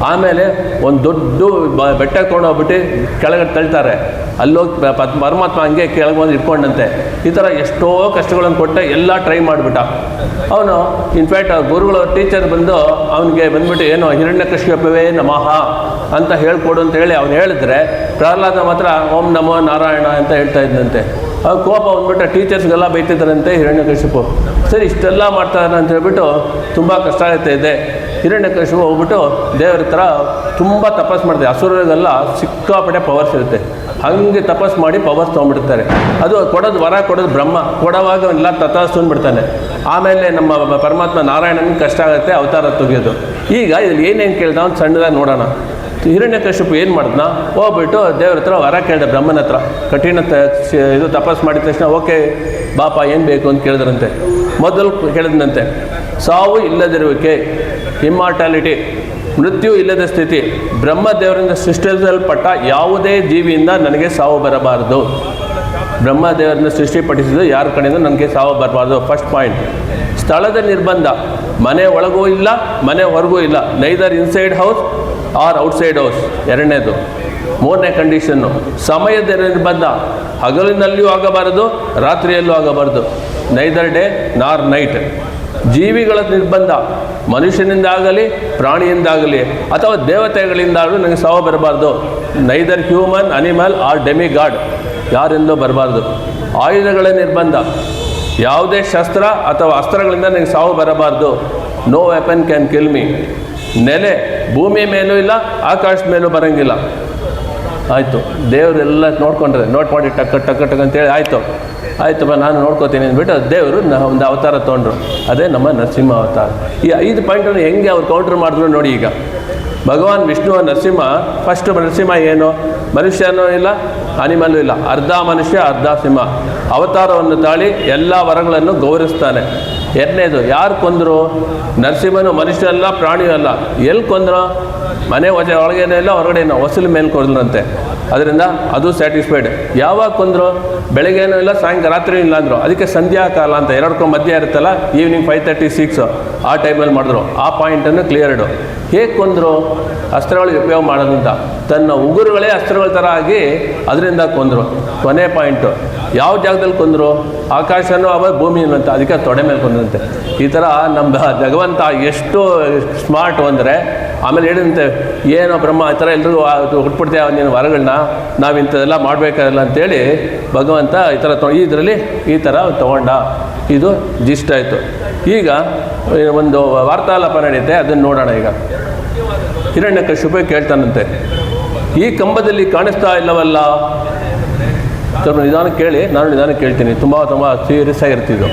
ಆಮೇಲೆ ಒಂದು ದೊಡ್ಡ ಬೆಟ್ಟ ಹೋಗ್ಬಿಟ್ಟು ಕೆಳಗಡೆ ತಳ್ತಾರೆ, ಅಲ್ಲೋಗಿ ಪರಮಾತ್ಮ ಹಂಗೆ ಕೆಳಗೆ ಬಂದು ಇಟ್ಕೊಂಡಂತೆ. ಈ ಥರ ಎಷ್ಟೋ ಕಷ್ಟಗಳನ್ನು ಕೊಟ್ಟ, ಎಲ್ಲ ಟ್ರೈ ಮಾಡಿಬಿಟ್ಟ ಅವನು. ಇನ್ಫ್ಯಾಕ್ಟ್ ಗುರುಗಳು ಟೀಚರ್ ಬಂದು ಅವನಿಗೆ ಬಂದ್ಬಿಟ್ಟು ಏನೋ ಹಿರಣ್ಯಕಶ್ಯಪವೇ ನಮಃ ಅಂತ ಹೇಳ್ಕೊಡು ಅಂತ ಹೇಳಿ ಅವ್ನು ಹೇಳಿದ್ರೆ, ಪ್ರಹ್ಲಾದ ಮಾತ್ರ ಓಂ ನಮೋ ನಾರಾಯಣ ಅಂತ ಹೇಳ್ತಾ ಇದ್ದಂತೆ. ಅವ್ರು ಕೋಪ ಬಂದ್ಬಿಟ್ಟು ಟೀಚರ್ಸ್ಗೆಲ್ಲ ಬೈತಿದ್ದಾರಂತೆ ಹಿರಣ್ಯಕಶ್ಯಪು. ಸರಿ ಇಷ್ಟೆಲ್ಲ ಮಾಡ್ತಾರೆ ಅಂತ ಹೇಳ್ಬಿಟ್ಟು ತುಂಬ ಕಷ್ಟ ಇದೆ. ಹಿರಣ್ಯಕಶ್ಯಪು ಹೋಗ್ಬಿಟ್ಟು ದೇವ್ರ ಹತ್ರ ತುಂಬ ತಪಸ್ ಮಾಡ್ತಾರೆ. ಅಸುರರಿಗೆಲ್ಲ ಸಿಕ್ಕಾಪಟ್ಟೆ ಪವರ್ಸ್ ಇರುತ್ತೆ, ಹಾಗೆ ತಪಸ್ ಮಾಡಿ ಪವರ್ಸ್ ತೊಗೊಂಡ್ಬಿಡ್ತಾರೆ. ಅದು ಕೊಡೋದು ವರ ಕೊಡೋದು ಬ್ರಹ್ಮ, ಕೊಡೋವಾಗ ಎಲ್ಲ ತಥಾಸ್ತು ಅಂದ್ಬಿಡ್ತಾನೆ. ಆಮೇಲೆ ನಮ್ಮ ಪರಮಾತ್ಮ ನಾರಾಯಣನಿಗೆ ಕಷ್ಟ ಆಗುತ್ತೆ ಅವತಾರ ತೆಗೆಯೋದು. ಈಗ ಇಲ್ಲಿ ಏನೇನು ಕೇಳ್ದ ಅವ್ನು ಸಣ್ಣದಾಗಿ ನೋಡೋಣ. ಹಿರಣ್ಯಕಶ್ಯಪು ಏನು ಮಾಡಿದ್ನ, ಹೋಗ್ಬಿಟ್ಟು ದೇವ್ರ ಹತ್ರ ವರ ಕೇಳಿದೆ, ಬ್ರಹ್ಮನ ಹತ್ರ. ಕಠಿಣ ಇದು ತಪಸ್ ಮಾಡಿದ ತಕ್ಷಣ ಓಕೆ ಬಾಪ ಏನು ಬೇಕು ಅಂತ ಕೇಳಿದ್ರಂತೆ. ಮೊದಲು ಕೇಳಿದಂತೆ, ಸಾವು ಇಲ್ಲದಿರುವಿಕೆ, ಇಮ್ಮಾರ್ಟಾಲಿಟಿ, ಮೃತ್ಯು ಇಲ್ಲದ ಸ್ಥಿತಿ, ಬ್ರಹ್ಮದೇವರಿಂದ ಸೃಷ್ಟಿಸಲ್ಪಟ್ಟ ಯಾವುದೇ ಜೀವಿಯಿಂದ ನನಗೆ ಸಾವು ಬರಬಾರದು. ಬ್ರಹ್ಮದೇವರನ್ನ ಸೃಷ್ಟಿಪಡಿಸಿದ್ದು ಯಾರ ಕಡೆಯಿಂದ ನನಗೆ ಸಾವು ಬರಬಾರ್ದು, ಫಸ್ಟ್ ಪಾಯಿಂಟ್. ಸ್ಥಳದ ನಿರ್ಬಂಧ, ಮನೆ ಒಳಗೂ ಇಲ್ಲ ಮನೆ ಹೊರಗೂ ಇಲ್ಲ, neither inside house or outside house, ಎರಡನೇದು. ಮೂರನೇ ಕಂಡೀಷನ್ನು ಸಮಯದ ನಿರ್ಬಂಧ, ಹಗಲಿನಲ್ಲಿಯೂ ಆಗಬಾರದು ರಾತ್ರಿಯಲ್ಲೂ ಆಗಬಾರದು, ನೈದರ್ ಡೇ ನಾರ್ ನೈಟ್. ಜೀವಿಗಳ ನಿರ್ಬಂಧ, ಮನುಷ್ಯನಿಂದಾಗಲಿ ಪ್ರಾಣಿಯಿಂದಾಗಲಿ ಅಥವಾ ದೇವತೆಗಳಿಂದಾಗಲೂ ನನಗೆ ಸಾವು ಬರಬಾರ್ದು, ನೈದರ್ ಹ್ಯೂಮನ್ ಅನಿಮಲ್ ಆರ್ ಡೆಮಿಗಾಡ್, ಯಾರಿಂದಲೂ ಬರಬಾರ್ದು. ಆಯುಧಗಳ ನಿರ್ಬಂಧ, ಯಾವುದೇ ಶಸ್ತ್ರ ಅಥವಾ ಅಸ್ತ್ರಗಳಿಂದ ನನಗೆ ಸಾವು ಬರಬಾರ್ದು, no weapon can kill me. ನೆಲೆ, ಭೂಮಿ ಮೇಲೂ ಇಲ್ಲ ಆಕಾಶದ ಮೇಲೂ ಬರೋಂಗಿಲ್ಲ. ಆಯಿತು, ದೇವರೆಲ್ಲ ನೋಡ್ಕೊಂಡ್ರೆ ನೋಟ್ ಮಾಡಿ ಟಕ್ ಟಕ್ ಟಕ್ ಅಂತೇಳಿ ಆಯ್ತಪ್ಪ ನಾನು ನೋಡ್ಕೋತೀನಿ ಅಂದ್ಬಿಟ್ಟು ದೇವರು ಒಂದು ಅವತಾರ ತೊಗೊಂಡ್ರು, ಅದೇ ನಮ್ಮ ನರಸಿಂಹ ಅವತಾರ. ಈ 5 ಪಾಯಿಂಟನ್ನು ಹೆಂಗೆ ಅವ್ರು ಕೌಂಟ್ರ್ ಮಾಡಿದ್ರು ನೋಡಿ. ಈಗ ಭಗವಾನ್ ವಿಷ್ಣು ನರಸಿಂಹ, ಫಸ್ಟ್ ನರಸಿಂಹ ಏನು, ಮನುಷ್ಯನೂ ಇಲ್ಲ ಅನಿಮಲ್ಲೂ ಇಲ್ಲ, ಅರ್ಧ ಮನುಷ್ಯ ಅರ್ಧ ಸಿಂಹ. ಅವತಾರವನ್ನು ತಾಳಿ ಎಲ್ಲ ವರಗಳನ್ನು ಗೌರವಿಸ್ತಾನೆ. ಎರಡನೇದು, ಯಾರು ಕೊಂದರು, ನರಸಿಂಹನು ಮನುಷ್ಯನಲ್ಲ ಪ್ರಾಣಿಯೂ ಅಲ್ಲ. ಎಲ್ಲಿ ಕೊಂದ್ರು, ಮನೆ ಒಳಗೇನೂ ಇಲ್ಲ ಹೊರಗಡೆನೋ, ಹೊಸಲು ಮೇಲೆ ಕೊಂದ್ರಂತೆ. ಅದರಿಂದ ಅದು ಸ್ಯಾಟಿಸ್ಫೈಡ್. ಯಾವಾಗ ಕೊಂದರು, ಬೆಳಗ್ಗೆನೂ ಇಲ್ಲ ಸಾಯಂಕಾಲ ರಾತ್ರಿ ಇಲ್ಲ ಅಂದರು. ಅದಕ್ಕೆ ಸಂಧ್ಯಾಕಾಲ ಅಂತ 2 ಮಧ್ಯ ಇರುತ್ತಲ್ಲ, ಈವ್ನಿಂಗ್ 5:36 ಆ ಟೈಮಲ್ಲಿ ಮಾಡಿದ್ರು. ಆ ಪಾಯಿಂಟನ್ನು ಕ್ಲಿಯರ್ಡು. ಹೇಗೆ ಕೊಂದರು, ಅಸ್ತ್ರಗಳು ಉಪಯೋಗ ಮಾಡೋದ್ರಿಂದ, ತನ್ನ ಉಗುರುಗಳೇ ಅಸ್ತ್ರಗಳ ಥರ ಆಗಿ ಅದರಿಂದ ಕೊಂದರು. ಕೊನೆ ಪಾಯಿಂಟು, ಯಾವ ಜಾಗದಲ್ಲಿ ಕೊಂದರು, ಆಕಾಶನೂ ಅವ ಭೂಮಿನೂ ಅಂತ, ಅದಕ್ಕೆ ತೊಡೆ ಮೇಲೆ ಕೊಂದ್ರಂತೆ. ಈ ಥರ ನಮ್ಮ ಭಗವಂತ ಎಷ್ಟು ಸ್ಮಾರ್ಟು ಅಂದರೆ, ಆಮೇಲೆ ಹೇಳಿದಂತೆ ಏನೋ ಬ್ರಹ್ಮ ಈ ಥರ ಎಲ್ರಿಗೂ ಹುಟ್ಬಿಡ್ತೇವೆ ನೀನು ವರಗಳನ್ನ, ನಾವು ಇಂಥದ್ದೆಲ್ಲ ಮಾಡಬೇಕಾಗಿಲ್ಲ ಅಂತೇಳಿ ಭಗವಂತ ಈ ಥರ ಇದರಲ್ಲಿ ಈ ಥರ ತೊಗೊಂಡ. ಇದು ಜಿಸ್ಟ್ ಆಯಿತು. ಈಗ ಒಂದು ವಾರ್ತಾಲಾಪ ನಡೆಯುತ್ತೆ, ಅದನ್ನು ನೋಡೋಣ. ಈಗ ಹಿರಣ್ಯಕಶ್ಯಪ ಕೇಳ್ತಾನಂತೆ, ಈ ಕಂಬದಲ್ಲಿ ಕಾಣಿಸ್ತಾ ಇಲ್ಲವಲ್ಲ. ಸ್ವಲ್ಪ ನಿಧಾನ ಕೇಳಿ, ನಾನು ನಿಧಾನ ಕೇಳ್ತೀನಿ, ತುಂಬ ಸೀರಿಯಸ್ ಆಗಿರ್ತಿದ್ದು.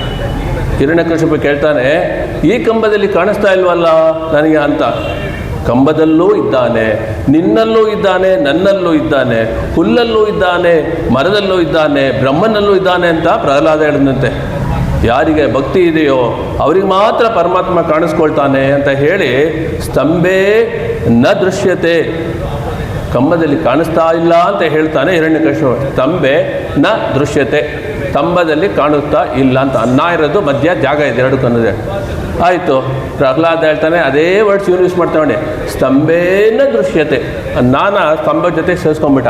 ಹಿರಣ್ಯಕಶ್ಯಪ ಕೇಳ್ತಾನೆ, ಈ ಕಂಬದಲ್ಲಿ ಕಾಣಿಸ್ತಾ ಇಲ್ವಲ್ಲ ನನಗೆ ಅಂತ. ಕಂಬದಲ್ಲೂ ಇದ್ದಾನೆ, ನಿನ್ನಲ್ಲೂ ಇದ್ದಾನೆ, ನನ್ನಲ್ಲೂ ಇದ್ದಾನೆ, ಹುಲ್ಲಲ್ಲೂ ಇದ್ದಾನೆ, ಮರದಲ್ಲೂ ಇದ್ದಾನೆ, ಬ್ರಹ್ಮನಲ್ಲೂ ಇದ್ದಾನೆ ಅಂತ ಪ್ರಹ್ಲಾದ ಹೇಳಿದಂತೆ. ಯಾರಿಗೆ ಭಕ್ತಿ ಇದೆಯೋ ಅವ್ರಿಗೆ ಮಾತ್ರ ಪರಮಾತ್ಮ ಕಾಣಿಸ್ಕೊಳ್ತಾನೆ ಅಂತ ಹೇಳಿ, ಸ್ತಂಭೇ ನ ದೃಶ್ಯತೆ, ಕಂಬದಲ್ಲಿ ಕಾಣಿಸ್ತಾ ಇಲ್ಲ ಅಂತ ಹೇಳ್ತಾನೆ ಹಿರಣ್ಯಕಶ್ಯಪ. ಸ್ತಂಭೆ ನ ದೃಶ್ಯತೆ, ಸ್ತಂಭದಲ್ಲಿ ಕಾಣಿಸ್ತಾ ಇಲ್ಲ ಅಂತ. ಅನ್ನ ಇರೋದು ಮಧ್ಯ ಜಾಗ ಇದೆ, 2 ಕನ್ನದೆ. ಆಯಿತು, ಪ್ರಹ್ಲಾದ ಹೇಳ್ತಾನೆ ಅದೇ ವರ್ಡ್ಸ್ ಯೂಸ್ ಮಾಡ್ತಾವೆ, ಸ್ತಂಭೇನ ದೃಶ್ಯತೆ. ನಾನ ಸ್ತಂಭ ಜೊತೆ ಸೇರಿಸ್ಕೊಂಡ್ಬಿಟ್ಟ,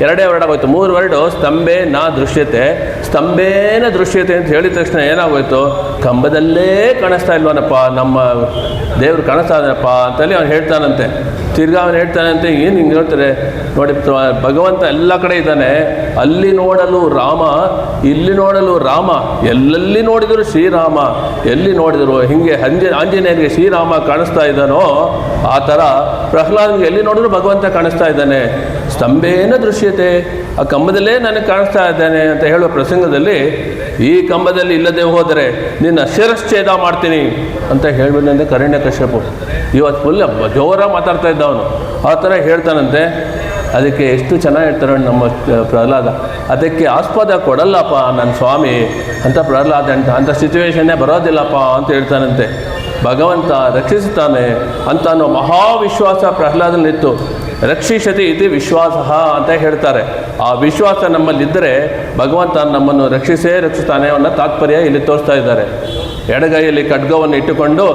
2 ವರ್ಡ್ ಆಗೋಯ್ತು. 3 ವರ್ಡು, ಸ್ತಂಭೆ ನಾ ದೃಶ್ಯತೆ, ಸ್ತಂಭೇನ ದೃಶ್ಯತೆ ಅಂತ ಹೇಳಿದ ತಕ್ಷಣ ಏನಾಗೋಯ್ತು, ಕಂಬದಲ್ಲೇ ಕಾಣಿಸ್ತಾ ಇಲ್ವನಪ್ಪ, ನಮ್ಮ ದೇವ್ರು ಕಾಣಿಸ್ತಾ ಇದ್ದಾನಪ್ಪ ಅಂತೇಳಿ ಅವ್ನು ಹೇಳ್ತಾನಂತೆ. ತಿರ್ಗಾ ಅವನು ಹೇಳ್ತಾನಂತೆ, ಏನು ಹಿಂಗೆ ಹೇಳ್ತಾರೆ ನೋಡಿ, ಭಗವಂತ ಎಲ್ಲ ಕಡೆ ಇದ್ದಾನೆ, ಅಲ್ಲಿ ನೋಡಲು ರಾಮ, ಇಲ್ಲಿ ನೋಡಲು ರಾಮ, ಎಲ್ಲೆಲ್ಲಿ ನೋಡಿದರು ಶ್ರೀರಾಮ, ಎಲ್ಲಿ ನೋಡಿದರು ಹಿಂಗೆ ಆಂಜನೇಯನಿಗೆ ಶ್ರೀರಾಮ ಕಾಣಿಸ್ತಾ ಇದ್ದಾನೋ ಆ ಥರ ಪ್ರಹ್ಲಾದನಿಗೆ ಎಲ್ಲಿ ನೋಡಿದ್ರು ಭಗವಂತ ಕಾಣಿಸ್ತಾ ಇದ್ದಾನೆ. ಸ್ತಂಭೇನ ದೃಶ್ಯತೆ, ಆ ಕಂಬದಲ್ಲೇ ನನಗೆ ಕಾಣಿಸ್ತಾ ಇದ್ದೇನೆ ಅಂತ ಹೇಳುವ ಪ್ರಸಂಗದಲ್ಲಿ ಈ ಕಂಬದಲ್ಲಿ ಇಲ್ಲದೆ ಹೋದರೆ ನಿನ್ನ ಶಿರಶ್ಛೇದ ಮಾಡ್ತೀನಿ ಅಂತ ಹೇಳ್ಬಿಟ್ಟಂತೆ ಹಿರಣ್ಯಕಶ್ಯಪು. ಇವತ್ತು ಫುಲ್ ಜೋರಾಗಿ ಮಾತಾಡ್ತಾ ಇದ್ದ ಅವನು, ಆ ಥರ ಹೇಳ್ತಾನಂತೆ. ಅದಕ್ಕೆ ಎಷ್ಟು ಚೆನ್ನಾಗಿರ್ತಾರೆ ನಮ್ಮ ಪ್ರಹ್ಲಾದ, ಅದಕ್ಕೆ ಆಸ್ಪದ ಕೊಡಲ್ಲಪ್ಪ ನನ್ನ ಸ್ವಾಮಿ ಅಂತ ಪ್ರಹ್ಲಾದ ಅಂಥ ಸಿಚುವೇಶನ್ನೇ ಬರೋದಿಲ್ಲಪ್ಪ ಅಂತ ಹೇಳ್ತಾನಂತೆ. ಭಗವಂತ ರಕ್ಷಿಸುತ್ತಾನೆ ಅಂತ ಅನ್ನೋ ಮಹಾವಿಶ್ವಾಸ ಪ್ರಹ್ಲಾದನಿತ್ತು. ರಕ್ಷಿಸತಿ ಇತಿ ವಿಶ್ವಾಸ ಅಂತ ಹೇಳ್ತಾರೆ. ಆ ವಿಶ್ವಾಸ ನಮ್ಮಲ್ಲಿದ್ದರೆ ಭಗವಂತ ನಮ್ಮನ್ನು ರಕ್ಷಿಸ್ತಾನೆ ಅನ್ನೋ ತಾತ್ಪರ್ಯ ಇಲ್ಲಿ ತೋರಿಸ್ತಾ ಇದ್ದಾರೆ. ಎಡಗೈಯಲ್ಲಿ ಖಡ್ಗವನ್ನು ಇಟ್ಟುಕೊಂಡು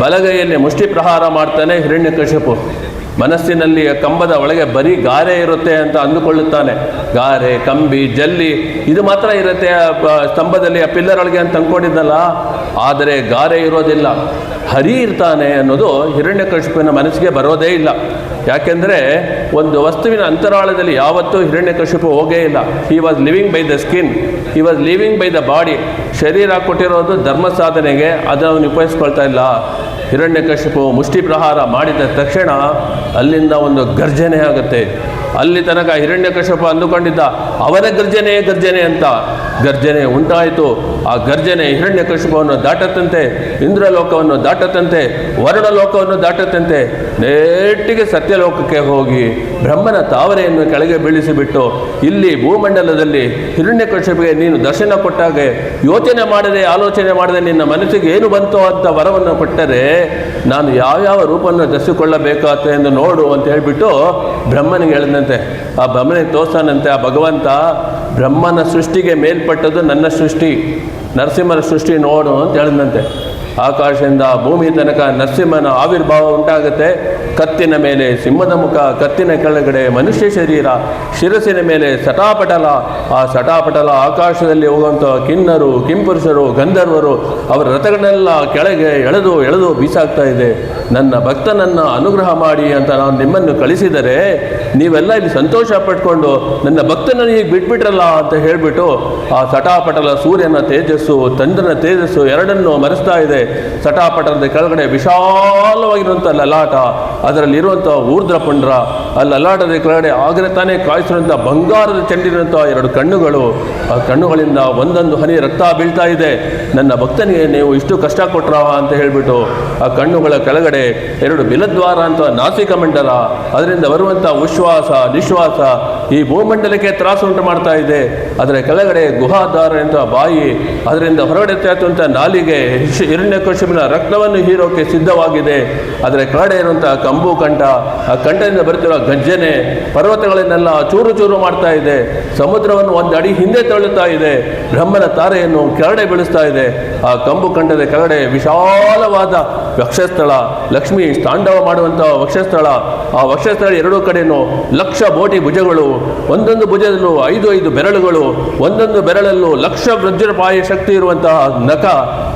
ಬಲಗೈಯಲ್ಲಿ ಮುಷ್ಟಿ ಪ್ರಹಾರ ಮಾಡ್ತಾನೆ ಹಿರಣ್ಯಕಶಿಪು. ಮನಸ್ಸಿನಲ್ಲಿ ಕಂಬದ ಒಳಗೆ ಬರೀ ಗಾರೆ ಇರುತ್ತೆ ಅಂತ ಅಂದುಕೊಳ್ಳುತ್ತಾನೆ. ಗಾರೆ, ಕಂಬಿ, ಜಲ್ಲಿ ಇದು ಮಾತ್ರ ಇರುತ್ತೆ ಸ್ತಂಭದಲ್ಲಿ, ಆ ಪಿಲ್ಲರ್ ಒಳಗೆ ಅಂತ ಅಂದ್ಕೊಂಡಿದ್ದಲ್ಲ. ಆದರೆ ಗಾರೆ ಇರೋದಿಲ್ಲ, ಹರಿ ಇರ್ತಾನೆ ಅನ್ನೋದು ಹಿರಣ್ಯಕಶಿಪುವಿನ ಮನಸ್ಸಿಗೆ ಬರೋದೇ ಇಲ್ಲ. ಯಾಕೆಂದರೆ ಒಂದು ವಸ್ತುವಿನ ಅಂತರಾಳದಲ್ಲಿ ಯಾವತ್ತೂ ಹಿರಣ್ಯಕಶಿಪು ಹೋಗೇ ಇಲ್ಲ. He was living by the skin, he was living by the body. ಶರೀರ ಕೊಟ್ಟಿರೋದು ಧರ್ಮ ಸಾಧನೆಗೆ, ಅದನ್ನು ಉಪಯೋಗಿಸ್ಕೊಳ್ತಾ ಇಲ್ಲ. ಹಿರಣ್ಯಕಶಿಪು ಮುಷ್ಟಿ ಪ್ರಹಾರ ಮಾಡಿದ ತಕ್ಷಣ ಅಲ್ಲಿಂದ ಒಂದು ಗರ್ಜನೆ ಆಗುತ್ತೆ. ಅಲ್ಲಿ ತನಕ ಹಿರಣ್ಯಕಶಿಪು ಅಂದುಕೊಂಡಿದ್ದ ಅವನ ಗರ್ಜನೆ ಅಂತ ಗರ್ಜನೆ ಉಂಟಾಯಿತು. ಆ ಗರ್ಜನೆ ಹಿರಣ್ಯಕಶಿಪುವನ್ನು ದಾಟತ್ತಂತೆ, ಇಂದ್ರಲೋಕವನ್ನು ದಾಟತ್ತಂತೆ, ವರುಣಲೋಕವನ್ನು ದಾಟತ್ತಂತೆ. ನೇಟಿಗೆ ಸತ್ಯಲೋಕಕ್ಕೆ ಹೋಗಿ ಬ್ರಹ್ಮನ ತಾವರೆಯನ್ನು ಕೆಳಗೆ ಬೀಳಿಸಿಬಿಟ್ಟು ಇಲ್ಲಿ ಭೂಮಂಡಲದಲ್ಲಿ ಹಿರಣ್ಯಕಶಿಪುಗೆ ನೀನು ದರ್ಶನ ಕೊಟ್ಟಾಗ ಯೋಚನೆ ಮಾಡದೆ, ಆಲೋಚನೆ ಮಾಡದೆ ನಿನ್ನ ಮನಸ್ಸಿಗೆ ಏನು ಬಂತೋ ಅಂತ ವರವನ್ನು ಕೊಟ್ಟರೆ ನಾನು ಯಾವ್ಯಾವ ರೂಪವನ್ನು ಧರಿಸಿಕೊಳ್ಳಬೇಕಾತ ಎಂದು ನೋಡು ಅಂತ ಹೇಳಿಬಿಟ್ಟು ಬ್ರಹ್ಮನಿಗೆ ಹೇಳಿದಂತೆ. ಆ ಬ್ರಹ್ಮನಿಗೆ ತೋರ್ಸಾನಂತೆ ಆ ಭಗವಂತ, ಬ್ರಹ್ಮನ ಸೃಷ್ಟಿಗೆ ಮೇಲ್ಪಟ್ಟದ್ದು ನನ್ನ ಸೃಷ್ಟಿ, ನರಸಿಂಹನ ಸೃಷ್ಟಿ ನೋಡು ಅಂತ ಹೇಳಿದಂತೆ. ಆಕಾಶದಿಂದ ಭೂಮಿ ತನಕ ನರಸಿಂಹನ ಆವಿರ್ಭಾವ ಉಂಟಾಗುತ್ತೆ. ಕತ್ತಿನ ಮೇಲೆ ಸಿಂಹದ ಮುಖ, ಕತ್ತಿನ ಕೆಳಗಡೆ ಮನುಷ್ಯ ಶರೀರ, ಶಿರಸಿನ ಮೇಲೆ ಸಟಾಪಟಲ. ಆ ಸಟಾಪಟಲ ಆಕಾಶದಲ್ಲಿ ಹೋಗುವಂಥ ಕಿನ್ನರು, ಕಿಂಪುರುಷರು, ಗಂಧರ್ವರು ಅವರ ರಥಗಳನ್ನೆಲ್ಲ ಕೆಳಗೆ ಎಳೆದು ಬೀಸಾಗ್ತಾ ಇದೆ. ನನ್ನ ಭಕ್ತನನ್ನು ಅನುಗ್ರಹ ಮಾಡಿ ಅಂತ ನಾನು ನಿಮ್ಮನ್ನು ಕಳಿಸಿದರೆ ನೀವೆಲ್ಲ ಇಲ್ಲಿ ಸಂತೋಷ ಪಟ್ಕೊಂಡು ನನ್ನ ಭಕ್ತನನ್ನು ಹೀಗೆ ಬಿಟ್ಬಿಟ್ರಲ್ಲ ಅಂತ ಹೇಳಿಬಿಟ್ಟು ಆ ಸಟಾಪಟಲ ಸೂರ್ಯನ ತೇಜಸ್ಸು, ಚಂದ್ರನ ತೇಜಸ್ಸು ಎರಡನ್ನೂ ಮರೆಸ್ತಾ ಇದೆ. ಸಟಾಪಟಲದ ಕೆಳಗಡೆ ವಿಶಾಲವಾಗಿರುವಂಥ ಲಲಾಟ, ಅದರಲ್ಲಿರುವಂಥ ಊರ್ಧ್ರಪುಂಡ್ರ, ಆ ಲಲಾಟದ ಕೆಳಗಡೆ ಆಗಲೇ ತಾನೇ ಕಾಯಿಸಿರುವಂಥ ಬಂಗಾರದ ಚೆಂಡಿರುವಂಥ ಎರಡು ಕಣ್ಣುಗಳು. ಆ ಕಣ್ಣುಗಳಿಂದ ಒಂದೊಂದು ಹನಿ ರಕ್ತ ಬೀಳ್ತಾ ಇದೆ. ನನ್ನ ಭಕ್ತನಿಗೆ ನೀವು ಇಷ್ಟು ಕಷ್ಟ ಕೊಟ್ರ ಅಂತ ಹೇಳಿಬಿಟ್ಟು ಆ ಕಣ್ಣುಗಳ ಕೆಳಗಡೆ ಎರಡು ಬಿಲದ್ವಾರ ಅಂತ ನಾಸಿಕ ಮಂಡಲ, ಅದರಿಂದ ಬರುವಂಥ ಉಶ್ವಾಸ ನಿಶ್ವಾಸ ಈ ಭೂಮಂಡಲಕ್ಕೆ ತ್ರಾಸು ಉಂಟು ಮಾಡ್ತಾ ಇದೆ. ಅದರ ಕೆಳಗಡೆ ಗುಹಾಧಾರ ಅಂತ ಬಾಯಿ, ಅದರಿಂದ ಹೊರಗಡೆ ತ್ಯಾತುವಂಥ ನಾಲಿಗೆ ಹಿರಣ್ಯಕಶಿಪುವಿನ ರಕ್ತವನ್ನು ಹೀರೋಕೆ ಸಿದ್ಧವಾಗಿದೆ. ಅದರ ಕೆಳಗಡೆ ಇರುವಂಥ ಕಂಬು ಕಂಠ, ಆ ಕಂಠದಿಂದ ಬರುತ್ತಿರುವ ಗರ್ಜನೆ ಪರ್ವತಗಳನ್ನೆಲ್ಲ ಚೂರು ಚೂರು ಮಾಡ್ತಾ ಇದೆ. ಸಮುದ್ರವನ್ನು ಒಂದು ಅಡಿ ಹಿಂದೆ ತಳ್ಳುತ್ತಾ ಇದೆ. ಬ್ರಹ್ಮನ ತಾರೆಯನ್ನು ಕೆಳಗಡೆ ಬೀಳಿಸ್ತಾ ಇದೆ. ಆ ಕಂಬು ಕಂಠದ ಕೆಳಗಡೆ ವಿಶಾಲವಾದ ವಕ್ಷಸ್ಥಳ, ಲಕ್ಷ್ಮಿ ತಾಂಡವ ಮಾಡುವಂಥ ವಕ್ಷಸ್ಥಳ. ಆ ವಕ್ಷಸ್ಥಳ ಎರಡೂ ಕಡೆಯೂ ಲಕ್ಷ ಬೋಟಿ ಭುಜಗಳು, ಒಂದೊಂದು ಭುಜದಲ್ಲೂ 5 ಬೆರಳುಗಳು, ಒಂದೊಂದು ಬೆರಳಲ್ಲೂ ಲಕ್ಷ ವಜ್ರಪಾಯ ಶಕ್ತಿ ಇರುವಂತಹ ನಖ.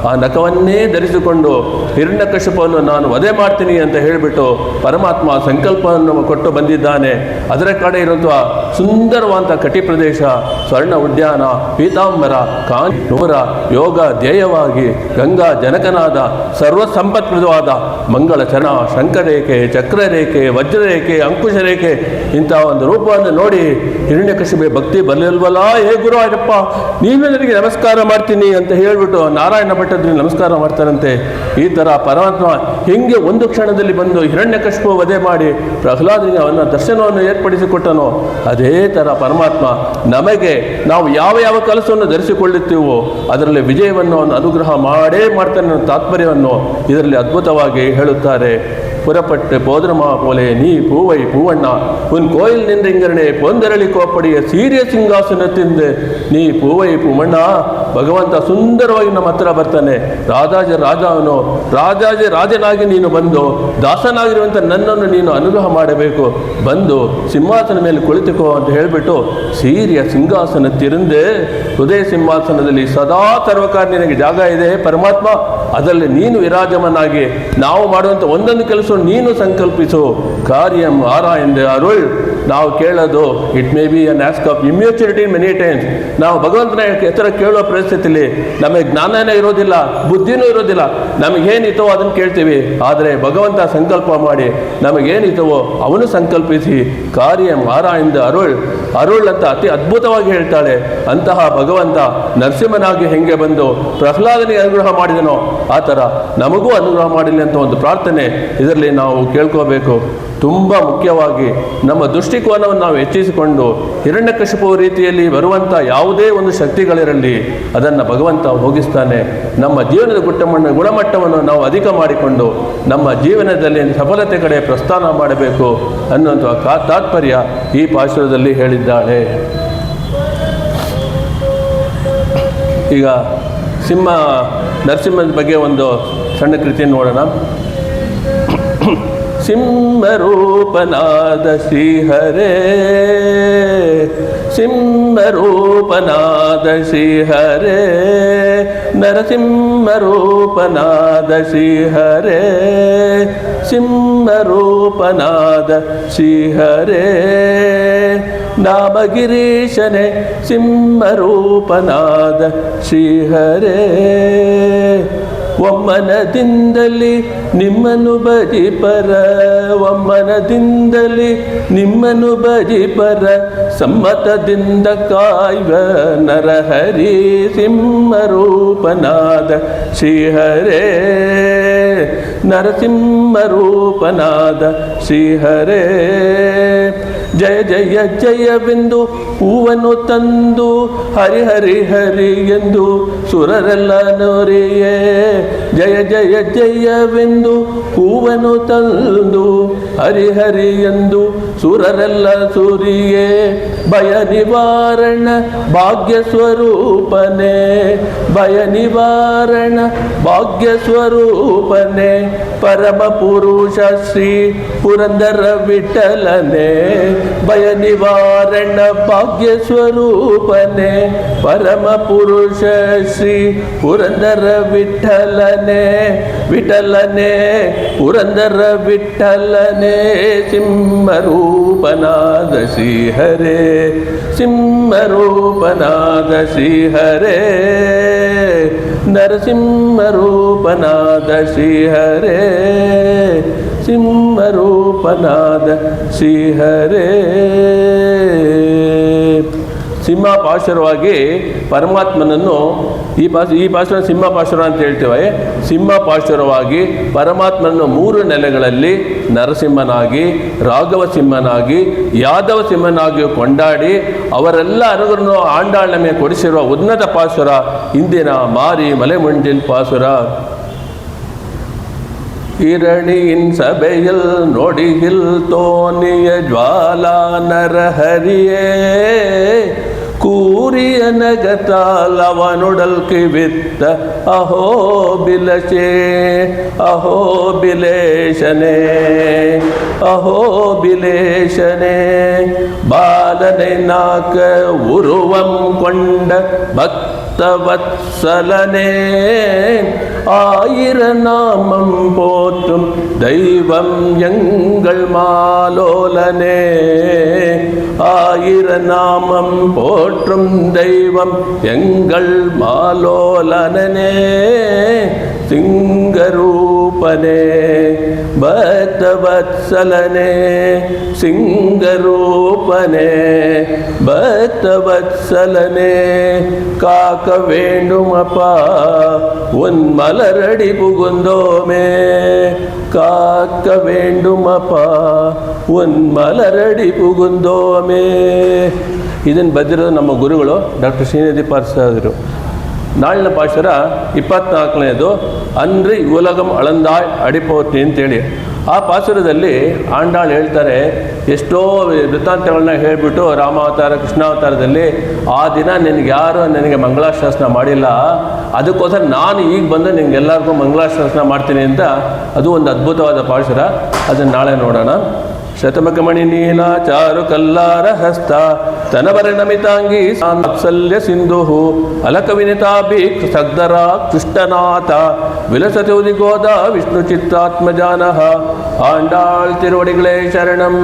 ಆ ನಖವನ್ನೇ ಧರಿಸಿಕೊಂಡು ಹಿರಣ್ಯಕಶಿಪುವನ್ನು ನಾನು ವಧೆ ಮಾಡ್ತೀನಿ ಅಂತ ಹೇಳಿಬಿಟ್ಟು ಪರಮಾತ್ಮ ಸಂಕಲ್ಪವನ್ನು ಕೊಟ್ಟು ಬಂದಿದ್ದಾನೆ. ಅದರ ಕಡೆ ಇರುವಂತಹ ಸುಂದರವಾದಂಥ ಕಟಿ ಪ್ರದೇಶ, ಸ್ವರ್ಣ ಉದ್ಯಾನ, ಪೀತಾಂಬರ, ಕಾಂಚೂರ, ಯೋಗ ಧ್ಯೇಯವಾಗಿ ಗಂಗಾ ಜನಕನಾದ ಸರ್ವ ಸಂಪತ್ಪ್ರದವಾದ ಮಂಗಳ ಚರಣ, ಶಂಕರೇಖೆ, ಚಕ್ರರೇಖೆ, ವಜ್ರರೇಖೆ, ಅಂಕುಶರೇಖೆ ಇಂಥ ಒಂದು ರೂಪವನ್ನು ನೋಡಿ ಹಿರಣ್ಯಕಶಿಪುವಿಗೆ ಭಕ್ತಿ ಬರಲಿಲ್ವಲ್ಲ, ಹೇ ಗುರು ಆಯ್ತಪ್ಪ ನೀವೇ ನನಗೆ ನಮಸ್ಕಾರ ಮಾಡ್ತೀನಿ ಅಂತ ಹೇಳಿಬಿಟ್ಟು ನಾರಾಯಣ ಭಟ್ಟದ್ರಿಗೆ ನಮಸ್ಕಾರ ಮಾಡ್ತಾರಂತೆ. ಈ ಥರ ಪರಮಾತ್ಮ ಹೆಂಗೆ ಒಂದು ಕ್ಷಣದಲ್ಲಿ ಬಂದು ಹಿರಣ್ಯಕಶಿಪು ವಧೆ ಮಾಡಿ ಪ್ರಹ್ಲಾದನಿಗೆ ಅವನ ದರ್ಶನವನ್ನು ಏರ್ಪಡಿಸಿಕೊಟ್ಟನೋ, ಅದೇ ಥರ ಪರಮಾತ್ಮ ನಮಗೆ ನಾವು ಯಾವ ಕೆಲಸವನ್ನು ಧರಿಸಿಕೊಳ್ಳುತ್ತೀವೋ ಅದರಲ್ಲಿ ವಿಜಯವನ್ನು ಅನುಗ್ರಹ ಮಾಡೇ ಮಾಡ್ತಾನೆ ಅನ್ನೋ ತಾತ್ಪರ್ಯವನ್ನು ಇದರಲ್ಲಿ ಅದ್ಭುತವಾಗಿ ಹೇಳುತ್ತಾರೆ. புறப்பட்டு போதனமா போலே நீ பூவை பூவண்ணா உன் கோயில் நின்றங்கரனே பொந்தரளி கோப்படிಯ ಸೀರಿಯ ಸಿಂಹಾಸನದಿಂದ ನೀ ಪೂವೈ ಪೂವಣ್ಣ. ಭಗವಂತ ಸುಂದರವಾಗಿ ನಮ್ಮ ಹತ್ರ ಬರ್ತಾನೆ. ರಾಜಾಜ ರಾಜವನು, ರಾಜಾಜ ರಾಜನಾಗಿ ನೀನು ಬಂದು ದಾಸನಾಗಿರುವಂಥ ನನ್ನನ್ನು ನೀನು ಅನುಗ್ರಹ ಮಾಡಬೇಕು, ಬಂದು ಸಿಂಹಾಸನ ಮೇಲೆ ಕುಳಿತುಕೋ ಅಂತ ಹೇಳಿಬಿಟ್ಟು ಸೀರಿಯ ಸಿಂಹಾಸನ ತಿರಂದೆ ಹೃದಯ ಸಿಂಹಾಸನದಲ್ಲಿ ಸದಾ ಸರ್ವಕಾರ ನಿನಗೆ ಜಾಗ ಇದೆ ಪರಮಾತ್ಮ, ಅದರಲ್ಲಿ ನೀನು ವಿರಾಜಮನಾಗಿ ನಾವು ಮಾಡುವಂಥ ಒಂದೊಂದು ಕೆಲಸ ನೀನು ಸಂಕಲ್ಪಿಸು. ಕಾರ್ಯಂ ಆರಾಯಂದೆ ಅರುಳ್ ನಾವು ಕೇಳೋದು it may be an ask of immaturity many times. ನಾವು ಭಗವಂತನ ಹೆಸರು ಕೇಳೋ ಪರಿಸ್ಥಿತಿಲಿ ನಮಗೆ ಜ್ಞಾನನೇ ಇರೋದಿಲ್ಲ, ಬುದ್ಧಿನೂ ಇರೋದಿಲ್ಲ. ನಮಗೇನಿತ್ತೋ ಅದನ್ನು ಕೇಳ್ತೀವಿ. ಆದರೆ ಭಗವಂತ ಸಂಕಲ್ಪ ಮಾಡಿ ನಮಗೇನಿತ್ತವೋ ಅವನು ಸಂಕಲ್ಪಿಸಿ ಕಾರ್ಯ ಆರಾಯಿಂದ ಅರುಳ್ ಅಂತ ಅತಿ ಅದ್ಭುತವಾಗಿ ಹೇಳ್ತಾಳೆ. ಅಂತಹ ಭಗವಂತ ನರಸಿಂಹನಾಗಿ ಹೆಂಗೆ ಬಂದು ಪ್ರಹ್ಲಾದನಿಗೆ ಅನುಗ್ರಹ ಮಾಡಿದನೋ ಆ ಥರ ನಮಗೂ ಅನುಗ್ರಹ ಮಾಡಲಿ ಅಂತ ಒಂದು ಪ್ರಾರ್ಥನೆ ಇದರಲ್ಲಿ ನಾವು ಕೇಳ್ಕೋಬೇಕು. ತುಂಬ ಮುಖ್ಯವಾಗಿ ನಮ್ಮ ದೃಷ್ಟಿಕೋನವನ್ನು ನಾವು ಹೆಚ್ಚಿಸಿಕೊಂಡು ಹಿರಣ್ಯಕಶಿಪು ರೀತಿಯಲ್ಲಿ ಬರುವಂಥ ಯಾವುದೇ ಒಂದು ಶಕ್ತಿಗಳಿರಲಿ ಅದನ್ನು ಭಗವಂತ ಹೋಗಿಸ್ತಾನೆ. ನಮ್ಮ ಜೀವನದ ಗುಣಮಟ್ಟವನ್ನು ನಾವು ಅಧಿಕ ಮಾಡಿಕೊಂಡು ನಮ್ಮ ಜೀವನದಲ್ಲಿ ಸಫಲತೆ ಕಡೆ ಪ್ರಸ್ಥಾನ ಮಾಡಬೇಕು ಅನ್ನುವಂಥ ತಾತ್ಪರ್ಯ ಈ ಪಾಶುರದಲ್ಲಿ ಹೇಳಿದ್ದಾಳೆ. ಈಗ ನರಸಿಂಹನ ಬಗ್ಗೆ ಒಂದು ಸಣ್ಣ ಕೃತಿಯನ್ನು ನೋಡೋಣ. ಸಿಂಹರೂಪನಾದ ಶ್ರೀಹರೇ, ಸಿಂಹರೂಪನಾದ ಶ್ರೀಹರೇ, ನರಸಿಂಹರೂಪನಾದ ಶ್ರೀಹರೇ, ಸಿಂಹರೂಪನಾದ ಶ್ರೀಹರೇ, ನಾಮಗಿರೀಶನೇ ಸಿಂಹರೂಪನಾದ ಶ್ರೀಹರೇ. ಒಮ್ಮನದಿಂದಲಿ ನಿಮ್ಮನು ಭಜಿಪರ, ಒಮ್ಮನದಿಂದಲಿ ನಿಮ್ಮನು ಭಜಿಪರ, ಸಮ್ಮತದಿಂದ ಕಾಯ್ವ ನರಹರಿ ಸಿಂಹರೂಪನಾದ ಶ್ರೀಹರೇ, ನರಸಿಂಹರೂಪನಾದ ಶ್ರೀಹರೇ. ಜಯ ಜಯ ಜಯವೆಂದು ಹೂವನ್ನು ತಂದು ಹರಿ ಹರಿ ಹರಿ ಎಂದು ಸುರರೆಲ್ಲ ನೋರಿಯೇ. ಜಯ ಜಯ ಜಯವೆಂದು ಹೂವನ್ನು ತಂದು ಹರಿ ಹರಿ ಎಂದು ಸುರರೆಲ್ಲ ಸೂರಿಯೇ. ಭಯ ನಿವಾರಣ ಭಾಗ್ಯ ಸ್ವರೂಪನೇ, ಭಯ ನಿವಾರಣ ಭಾಗ್ಯ ಸ್ವರೂಪನೇ, ಪರಮ ಪುರುಷ ಶ್ರೀ ಪುರಂದರ ವಿಠಲನೇ. ಭಯ ನಿವಾರಣ ಭಾಗ್ಯ ಸ್ವರೂಪನೇ, ಪರಮ ಪುರುಷ ಶ್ರೀ ಪುರಂದರ ವಿಠಲನೇ, ವಿಠಲನೇ ಪುರಂದರ ವಿಠಲನೇ. ಸಿಂಹರೂಪನಾದ ಶ್ರೀಹರೇ, ಸಿಂಹರೂಪನಾದ ಶ್ರೀಹರೇ, ನರಸಿಂಹರೂಪನಾದ ಶ್ರೀಹರೇ, ಸಿಂಹರೂಪನಾದ ಶ್ರೀಹರೇ. ಸಿಂಹಪಾಶುರವಾಗಿ ಪರಮಾತ್ಮನನ್ನು ಈ ಪಾಶುರ ಸಿಂಹಪಾಶುರ ಅಂತ ಹೇಳ್ತೇವೆ. ಸಿಂಹಪಾಶುರವಾಗಿ ಪರಮಾತ್ಮನನ್ನು 3 ನೆಲೆಗಳಲ್ಲಿ ನರಸಿಂಹನಾಗಿ, ರಾಘವ ಸಿಂಹನಾಗಿ, ಯಾದವ ಸಿಂಹನಾಗಿಯೂ ಕೊಂಡಾಡಿ ಅವರೆಲ್ಲ ಅನುಗ್ರಹವನ್ನು ಆಂಡಾಳ ನಮಗೆ ಕೊಡಿಸಿರುವ ಉನ್ನತ ಪಾಶುರ ಇಂದಿನ ಮಾರಿ ಮಲೆಮುಂಡಿಲ್ ಪಾಶುರ. ಇರಣಿಯಿನ್ ಸಭೆಯಲ್ ನೋಡಿಹಿಲ್ ತೋನಿಯ ಜ್ವಾಲಾ ನರಹರಿಯೇ, ಕೂರಿಯ ನಗತಾಲವನುಡಲ್ ಕಿವಿತ್ತ ಅಹೋ ಬಿಲಶೇ, ಅಹೋ ಬಿಲೇಶನೇ, ಅಹೋ ಬಿಲೇಶನೇ. ಬಾಲನೆ ನಾಕ ಉರುವಂ ಕೊಂಡ ಭಕ್ತವತ್ಸಲನೇ, ஆயிரநாமம் போற்றும் தெய்வம் எங்கள் மாலோலனே, ஆயிரநாமம் போற்றும் தெய்வம் எங்கள் மாலோலனே. சிங்கரூபனே பக்தவத்சலனே, சிங்கரூபனே பக்தவத்சலனே. காக்க வேண்டுமப்பா உன் மலரடி புகுந்தோமே, காக்க வேண்டுமப்பா உன் ಮಲರಡಿ ಪುಗುಂದೋಮೆ. ಇದನ್ನು ಬರೆದಿರೋದು ನಮ್ಮ ಗುರುಗಳು ಡಾಕ್ಟರ್ ಶ್ರೀನಿಧಿ ಪಾರ್ಸಾದರು. ನಾಳಿನ ಪಾಶುರ 24ನೇದು ಅನ್ರಿ ಉಲಗಂ ಅಳಂದಾಯ್ ಅಡಿಪೋತ್ನಿ ಅಂತೇಳಿ. ಆ ಪಾಸುರದಲ್ಲಿ ಆಂಡಾಳ್ ಹೇಳ್ತಾರೆ, ಎಷ್ಟೋ ವೃತ್ತಾಂತಗಳನ್ನ ಹೇಳಿಬಿಟ್ಟು ರಾಮಾವತಾರ ಕೃಷ್ಣಾವತಾರದಲ್ಲಿ ಆ ದಿನ ನಿನಗೆ ಯಾರು ನನಗೆ ಮಂಗಳಾಶಾಸನ ಮಾಡಿಲ್ಲ, ಅದಕ್ಕೋಸ್ಕರ ನಾನು ಈಗ ಬಂದು ನಿಮಗೆಲ್ಲರಿಗೂ ಮಂಗಳಾಶಾಸನ ಮಾಡ್ತೀನಿ ಅಂತ. ಅದು ಒಂದು ಅದ್ಭುತವಾದ ಪಾಶುರ, ಅದನ್ನು ನಾಳೆ ನೋಡೋಣ. ಶತಮಕಮಣಿ ನೀಲ ಚಾರು ಕಲ್ಲಾರ ಹಸ್ತ ತನವರ ನಮಿತಾಂಗಿ ಸಾತ್ಸಲ್ಯ ಸಿಂಧು ಅಲಕವಿನಿತಾಭಿ ಸಗ್ಧರ ಕೃಷ್ಣನಾಥ ವಿಲಸತಿ ಉದಿಗೋದ ವಿಷ್ಣು ಚಿತ್ತಾತ್ಮಜಾನಃ. ಆಂಡಾಳ್ ತಿರುವಡಿಗಳೇ ಶರಣಂ.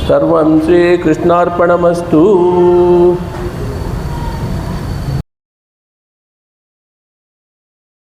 ಸರ್ವಂ ಶ್ರೀಕೃಷ್ಣಾರ್ಪಣಮಸ್ತು.